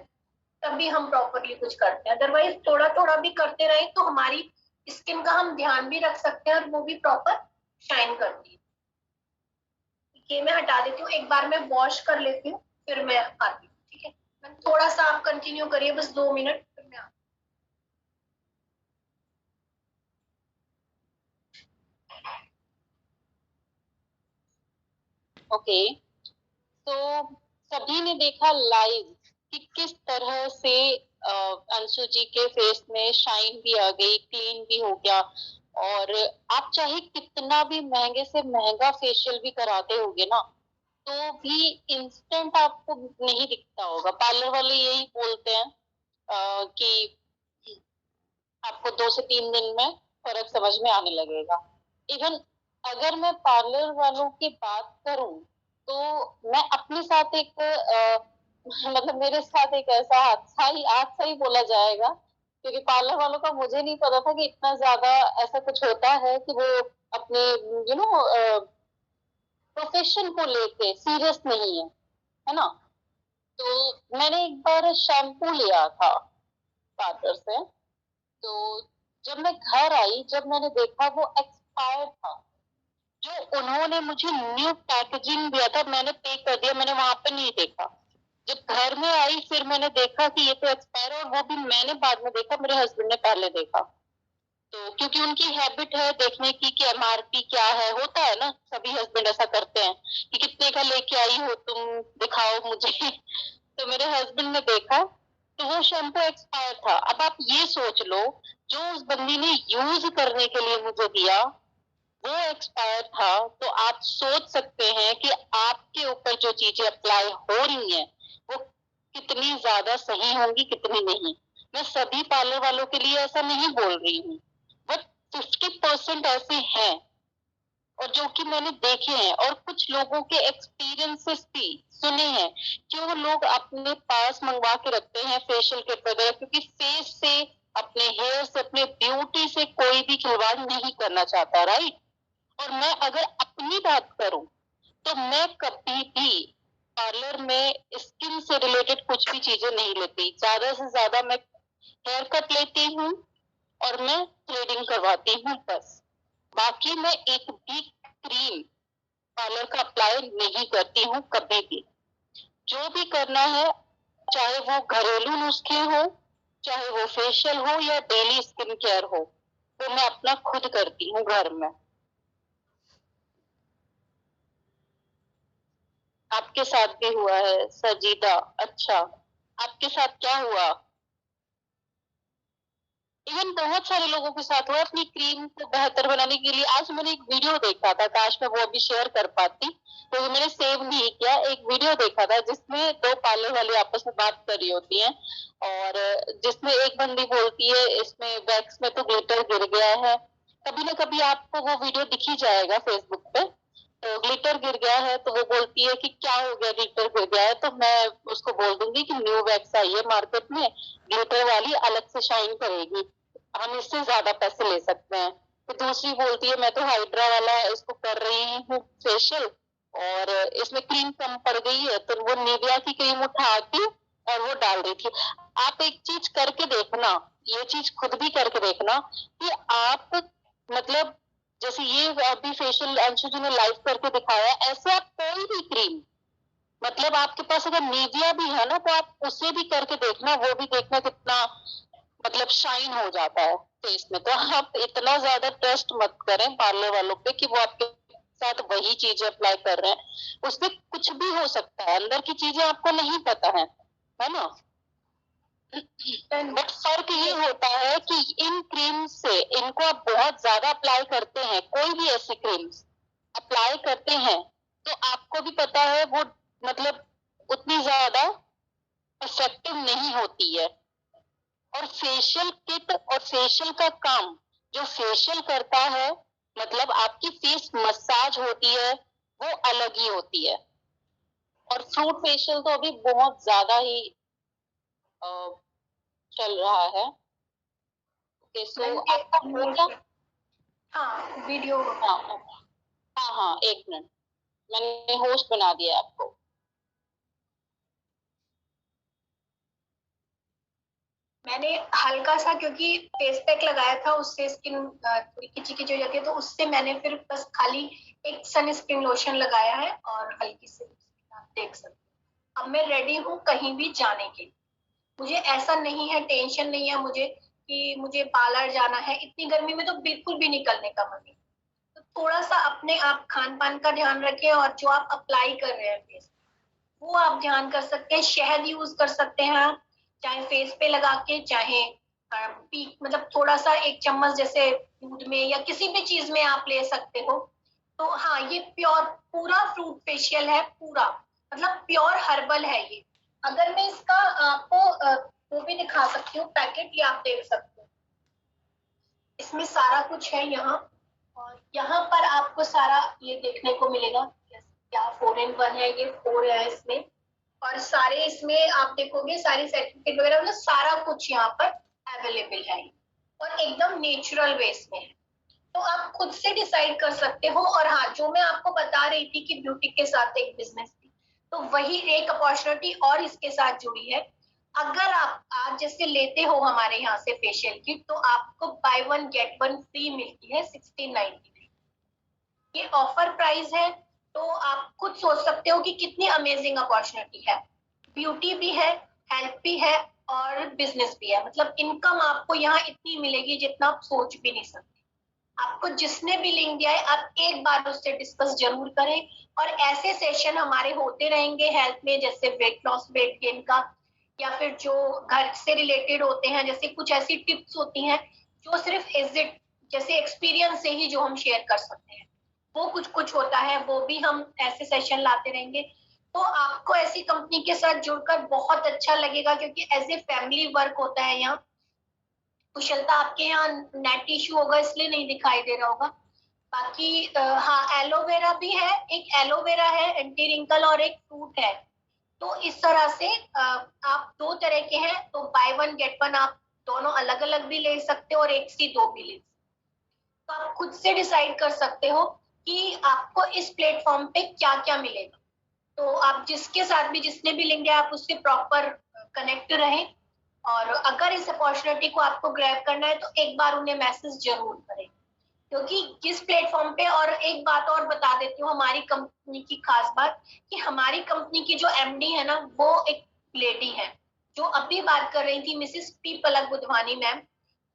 तभी हम प्रॉपरली कुछ करते हैं। अदरवाइज थोड़ा थोड़ा भी करते रहे तो हमारी स्किन का हम ध्यान भी रख सकते हैं और वो भी प्रॉपर शाइन करती है। ये मैं हटा देती हूँ, एक बार मैं वॉश कर लेती हूँ, फिर मैं आती हूँ। ठीक है, थोड़ा सा आप कंटिन्यू करिए, बस 2 मिनट, फिर मैं आती ओके, तो सभी ने देखा लाइव कि किस तरह से अंशु जी के फेस में शाइन भी आ गई, क्लीन भी हो गया। और आप चाहे कितना भी महंगे से महंगा फेशियल भी कराते होगे ना, तो भी इंस्टेंट आपको नहीं दिखता होगा। पार्लर वाले यही बोलते हैं कि आपको 2 से 3 दिन में फर्क समझ में आने लगेगा। इवन अगर मैं पार्लर वालों की बात करूं, तो मैं अपने साथ एक मतलब मेरे साथ एक ऐसा हादसा ही बोला जाएगा, क्योंकि पार्लर वालों का मुझे नहीं पता था कि इतना ज्यादा ऐसा कुछ होता है कि वो अपने प्रोफेशन को लेके सीरियस नहीं है ना। तो मैंने एक बार शैम्पू लिया था पार्लर से, तो जब मैं घर आई, जब मैंने देखा वो एक्सपायर्ड था। जो उन्होंने मुझे न्यू पैकेजिंग दिया था, मैंने पे कर दिया, मैंने वहां पे नहीं देखा। जब घर में आई फिर मैंने देखा कि ये तो एक्सपायर है, और वो भी मैंने बाद में देखा, मेरे हस्बैंड ने पहले देखा। तो क्योंकि उनकी हैबिट है देखने की कि एमआरपी क्या है, होता है ना, सभी हस्बैंड ऐसा करते हैं कि कितने का लेके आई हो तुम, दिखाओ मुझे। तो मेरे हस्बैंड ने देखा, तो वो शैम्पू एक्सपायर था। अब आप ये सोच लो, जो उस बंदी ने यूज करने के लिए मुझे दिया वो एक्सपायर था, तो आप सोच सकते हैं कि आपके ऊपर जो चीजें अप्लाई हो रही हैं वो कितनी ज्यादा सही होंगी, कितनी नहीं। मैं सभी पार्लर वालों के लिए ऐसा नहीं बोल रही हूँ, बट 50% ऐसे हैं, और जो कि मैंने देखे हैं, और कुछ लोगों के एक्सपीरियंसेस भी सुने हैं कि वो लोग अपने पास मंगवा के रखते हैं फेशियल किट वगैरह, क्योंकि फेस से, अपने हेयर से, अपने ब्यूटी से कोई भी खिलवाड़ नहीं करना चाहता, राइट। और मैं अगर अपनी बात करूं, तो मैं कभी भी पार्लर में स्किन से रिलेटेड कुछ भी चीजें नहीं लेती। ज्यादा से ज्यादा मैं हेयर कट लेती हूँ और मैं थ्रेडिंग करवाती हूँ, बस। बाकी मैं एक भी क्रीम पार्लर का अप्लाई नहीं करती हूँ कभी भी। जो भी करना है, चाहे वो घरेलू नुस्खे हो, चाहे वो फेशियल हो या डेली स्किन केयर हो, वो मैं अपना खुद करती हूँ घर में। आपके साथ भी हुआ है सजीदा? अच्छा, आपके साथ क्या हुआ? इवन बहुत सारे लोगों के साथ हुआ अपनी क्रीम को बेहतर बनाने के लिए। आज मैंने एक वीडियो देखा था, काश मैं वो अभी शेयर कर पाती, तो मैंने सेव नहीं किया। एक वीडियो देखा था जिसमें 2 पार्लर वाले आपस में बात कर रही होती हैं, और जिसमें एक बंदी बोलती है इसमें वैक्स में तो ग्लिटर गिर गया है। कभी ना कभी आपको वो वीडियो दिख ही जाएगा फेसबुक पे। तो ग्लिटर गिर गया है, तो वो बोलती है कि क्या हो गया, ग्लिटर गिर गया है। तो मैं उसको बोल दूंगी कि न्यू वैक्स आई है मार्केट में, ग्लिटर वाली अलग से शाइन करेगी, हम इससे ज्यादा पैसे ले सकते हैं। तो दूसरी बोलती है मैं तो हाइड्रा वाला इसको कर रही हूँ फेशियल, और इसमें क्रीम कम पड़ गई है, तो वो निविया की क्रीम उठा के और वो डाल रही थी। आप एक चीज करके देखना, ये चीज खुद भी करके देखना कि आप, मतलब जैसे ये अभी फेशियल अंशु जी ने लाइव करके दिखाया, ऐसे आप कोई भी क्रीम, मतलब आपके पास अगर निविया भी है ना, तो आप उसे भी करके देखना, वो भी देखना कितना मतलब शाइन हो जाता है फेस में। तो आप इतना ज्यादा ट्रस्ट मत करें पार्लर वालों पे कि वो आपके साथ वही चीजें अप्लाई कर रहे हैं। उसमें कुछ भी हो सकता है, अंदर की चीजें आपको नहीं पता है ना। बट फर्क ये होता है कि इन क्रीम से, इनको आप बहुत ज्यादा अप्लाई करते हैं, कोई भी ऐसी क्रीम अप्लाई करते हैं, तो आपको भी पता है वो मतलब उतनी ज्यादा इफेक्टिव नहीं होती है। और फेशियल किट और फेशियल का काम, जो फेशियल करता है, मतलब आपकी फेस मसाज होती है, वो अलग ही होती है। और फ्रूट फेशियल तो अभी बहुत ज्यादा ही चल रहा है। ओके, सो आपका हो गया? हाँ वीडियो। हाँ, हाँ हाँ, 1 मिनट, मैंने होस्ट बना दिया आपको। मैंने हल्का सा, क्योंकि फेस पैक लगाया था, उससे स्किन थोड़ी खिंची खिंची हो जाती है, तो उससे मैंने फिर बस खाली एक सनस्क्रीन लोशन लगाया है और हल्की सी आप देख सकते हैं। अब मैं रेडी हूँ कहीं भी जाने के लिए। मुझे ऐसा नहीं है, टेंशन नहीं है मुझे कि मुझे पार्लर जाना है। इतनी गर्मी में तो बिल्कुल भी निकलने का मन नहीं। तो थोड़ा सा अपने आप खान पान का ध्यान रखें, और जो आप अप्लाई कर रहे हैं फेस, वो आप ध्यान कर सकते हैं। शहद यूज कर सकते हैं आप, चाहे फेस पे लगा के, चाहे पी, मतलब थोड़ा सा 1 चम्मच जैसे दूध में या किसी भी चीज में आप ले सकते हो। तो हाँ, ये प्योर पूरा फ्रूट फेशियल है, पूरा मतलब प्योर हर्बल है ये। अगर मैं इसका आपको वो भी दिखा सकती हूँ, पैकेट, ये आप देख सकते हो। इसमें सारा कुछ है यहाँ, और यहाँ पर आपको सारा ये देखने को मिलेगा। क्या 4 in 1 है, ये 4 है इसमें। और सारे इसमें आप देखोगे, सारी सर्टिफिकेट वगैरह, मतलब सारा कुछ यहाँ पर अवेलेबल है, और एकदम नेचुरल वेस्ट में है। तो आप खुद से डिसाइड कर सकते हो। और हाँ, जो मैं आपको बता रही थी कि ब्यूटी के साथ एक बिजनेस थी, तो वही एक अपॉर्चुनिटी और इसके साथ जुड़ी है। अगर आप आज जैसे लेते हो हमारे यहाँ से फेशियल किट, तो आपको बाय 1 गेट 1 फ्री मिलती है 1699। ये ऑफर प्राइस है। तो आप खुद सोच सकते हो कि कितनी अमेजिंग अपॉर्चुनिटी है। ब्यूटी भी है, हेल्थ भी है, और बिजनेस भी है। मतलब इनकम आपको यहाँ इतनी मिलेगी जितना आप सोच भी नहीं सकते। आपको जिसने भी लिंक दिया है, आप एक बार उससे डिस्कस जरूर करें। और ऐसे सेशन हमारे होते रहेंगे हेल्थ में, जैसे वेट लॉस, वेट गेन का, या फिर जो घर से रिलेटेड होते हैं, जैसे कुछ ऐसी टिप्स होती हैं जो सिर्फ इज इट जैसे एक्सपीरियंस से ही जो हम शेयर कर सकते हैं, वो कुछ कुछ होता है, वो भी हम ऐसे सेशन लाते रहेंगे। तो आपको ऐसी कंपनी के साथ जुड़कर बहुत अच्छा लगेगा, क्योंकि एज ए फैमिली वर्क होता है यहाँ। कुशलता, आपके यहाँ नेट इशू होगा इसलिए नहीं दिखाई दे रहा होगा। बाकी हाँ, एलोवेरा भी है, एक एलोवेरा है एंटी रिंकल, और एक फ्रूट है। तो इस तरह से आप 2 तरह के हैं, तो बाय 1 गेट 1 आप दोनों अलग अलग भी ले सकते हो, और एक सी 2 भी ले सकते हो। तो आप खुद से डिसाइड कर सकते हो कि आपको इस प्लेटफॉर्म पे क्या क्या मिलेगा। तो आप जिसके साथ भी, जिसने भी लिंक दिया, आप उससे प्रॉपर कनेक्ट रहें। और अगर इस अपॉर्चुनिटी को आपको ग्रैब करना है, तो एक बार उन्हें मैसेज जरूर करें। क्योंकि किस प्लेटफॉर्म पे, और एक बात और बता देती हूँ हमारी कंपनी की खास बात, कि हमारी कंपनी की जो एमडी है ना, वो एक लेडी है। जो अभी बात कर रही थी, मिसेस पी पलक बुधवानी मैम,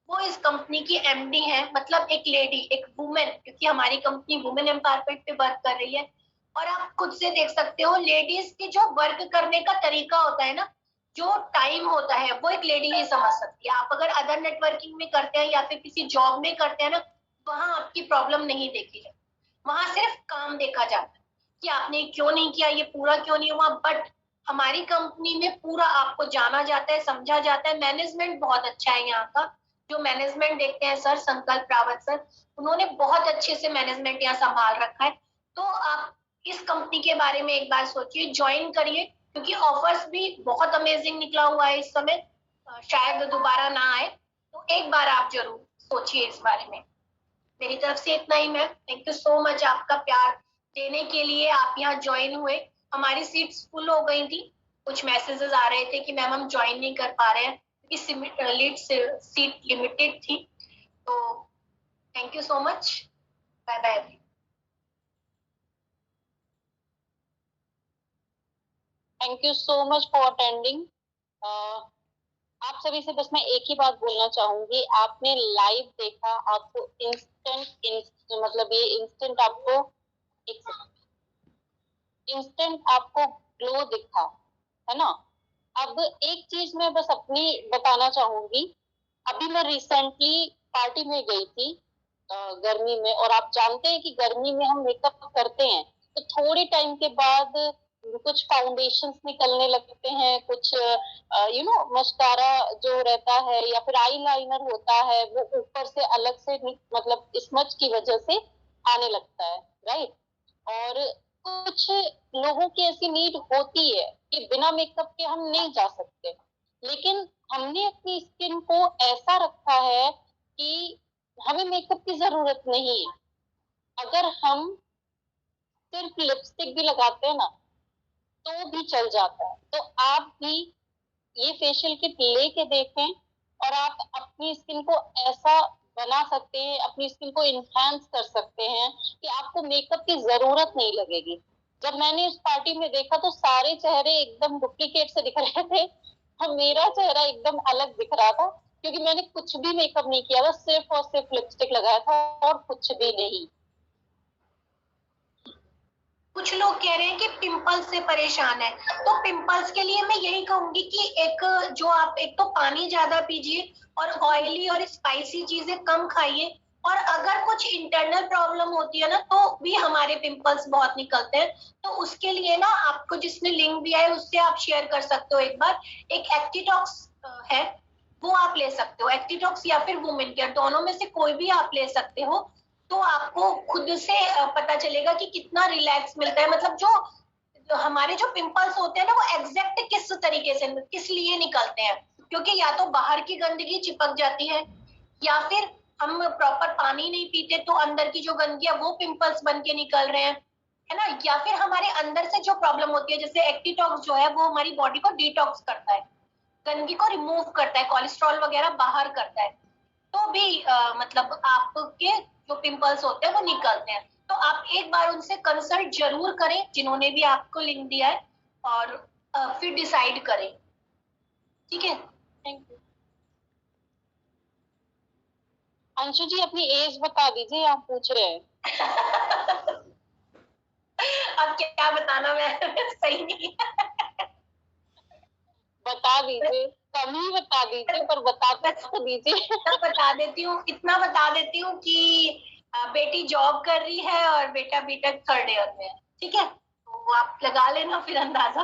वो इस कंपनी की एमडी है। मतलब एक लेडी, एक वुमेन, क्योंकि हमारी कंपनी वुमेन एम्पावरमेंट पे वर्क कर रही है। और आप खुद से देख सकते हो, लेडीज के जो वर्क करने का तरीका होता है ना, जो टाइम होता है, वो एक लेडी ही समझ सकती है। आप अगर अदर नेटवर्किंग में करते हैं या फिर किसी जॉब में करते हैं ना, वहां आपकी प्रॉब्लम नहीं देखी जाती। वहां सिर्फ काम देखा जाता है कि आपने क्यों नहीं किया, ये पूरा क्यों नहीं हुआ। बट हमारी कंपनी में पूरा आपको जाना जाता है, समझा जाता है। मैनेजमेंट बहुत अच्छा है यहाँ का। जो मैनेजमेंट देखते हैं सर, संकल्प रावत सर, उन्होंने बहुत अच्छे से मैनेजमेंट यहाँ संभाल रखा है। तो आप इस कंपनी के बारे में एक बार सोचिए, ज्वाइन करिए, क्योंकि ऑफर्स भी बहुत अमेजिंग निकला हुआ है इस समय। शायद दोबारा ना आए, तो एक बार आप जरूर सोचिए इस बारे में। मेरी तरफ से इतना ही ma'am. Thank you so much आपका प्यार देने के लिए। आप यहाँ ज्वाइन हुए, हमारी सीट्स फुल हो गई थी। कुछ मैसेजेस आ रहे थे कि मैम हम ज्वाइन नहीं कर पा रहे हैं, क्योंकि सीट लिमिटेड थी। तो thank you so much, bye bye. Thank you so much for attending. आप सभी से बस मैं एक ही बात बोलना चाहूंगी, आपने लाइव देखा, आपको मतलब ये इंस्टेंट आपको ग्लो दिखा, है ना। अब एक चीज मैं बस अपनी बताना चाहूंगी। अभी मैं रिसेंटली पार्टी में गई थी गर्मी में, और आप जानते हैं कि गर्मी में हम मेकअप करते हैं तो थोड़ी टाइम के बाद कुछ फाउंडेशंस निकलने लगते हैं, कुछ मस्कारा जो रहता है या फिर आई लाइनर होता है, वो ऊपर से अलग से मतलब स्मच की वजह से आने लगता है, राइट। और कुछ लोगों की ऐसी नीड होती है कि बिना मेकअप के हम नहीं जा सकते, लेकिन हमने अपनी स्किन को ऐसा रखा है कि हमें मेकअप की जरूरत नहीं है। अगर हम सिर्फ लिपस्टिक भी लगाते हैं ना तो भी चल जाता है। तो आप भी ये फेशियल किट लेके देखें और आप अपनी स्किन को ऐसा बना सकते हैं, अपनी स्किन को इनहेंस कर सकते हैं कि आपको मेकअप की जरूरत नहीं लगेगी। जब मैंने इस पार्टी में देखा तो सारे चेहरे एकदम डुप्लीकेट से दिख रहे थे और मेरा चेहरा एकदम अलग दिख रहा था, क्योंकि मैंने कुछ भी मेकअप नहीं किया था, सिर्फ और सिर्फ लिपस्टिक लगाया था और कुछ भी नहीं। कुछ लोग कह रहे हैं कि पिंपल्स से परेशान है, तो पिंपल्स के लिए मैं यही कहूंगी कि एक जो आप एक तो पानी ज्यादा पीजिए और ऑयली और स्पाइसी चीजें कम खाइए, और अगर कुछ इंटरनल प्रॉब्लम होती है ना तो भी हमारे पिंपल्स बहुत निकलते हैं। तो उसके लिए ना आपको जिसने लिंक दिया है उससे आप शेयर कर सकते हो एक बार, एक एक्टिटॉक्स है वो आप ले सकते हो, एक्टिटॉक्स या फिर वुमेन केयर, दोनों में से कोई भी आप ले सकते हो। तो आपको खुद से पता चलेगा कि कितना रिलैक्स मिलता है, मतलब जो हमारे जो पिंपल्स होते हैं ना वो एग्जैक्ट किस तरीके से किस लिए निकलते हैं, क्योंकि या तो बाहर की गंदगी चिपक जाती है, या फिर हम प्रॉपर पानी नहीं पीते तो अंदर की जो गंदगी है वो पिंपल्स बन के निकल रहे हैं, है ना, या फिर हमारे अंदर से जो प्रॉब्लम होती है, जैसे एक्टिटॉक्स जो है वो हमारी बॉडी को डिटॉक्स करता है, गंदगी को रिमूव करता है, कोलेस्ट्रॉल वगैरह बाहर करता है, तो भी मतलब आपके जो पिंपल्स होते हैं वो निकलते हैं। तो आप एक बार उनसे कंसल्ट जरूर करें जिन्होंने भी आपको लिंक दिया है, और फिर डिसाइड करें, ठीक है। Thank you. अंशु जी अपनी एज बता दीजिए, आप पूछ रहे हैं। अब क्या बताना, मैं सही नहीं बता दीजिए, कम ही बता दीजिए पर बता तो दीजिए। इतना बता देती हूँ कि बेटी जॉब कर रही है और बेटा बीटेक थर्ड ईयर में है, ठीक है, तो आप लगा लेना फिर अंदाजा।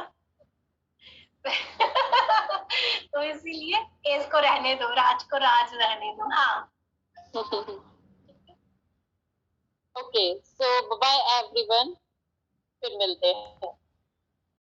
तो इसीलिए एज को रहने दो, राज को राज रहने दो। हाँ ओके, सो बाय एवरीवन, फिर मिलते हैं।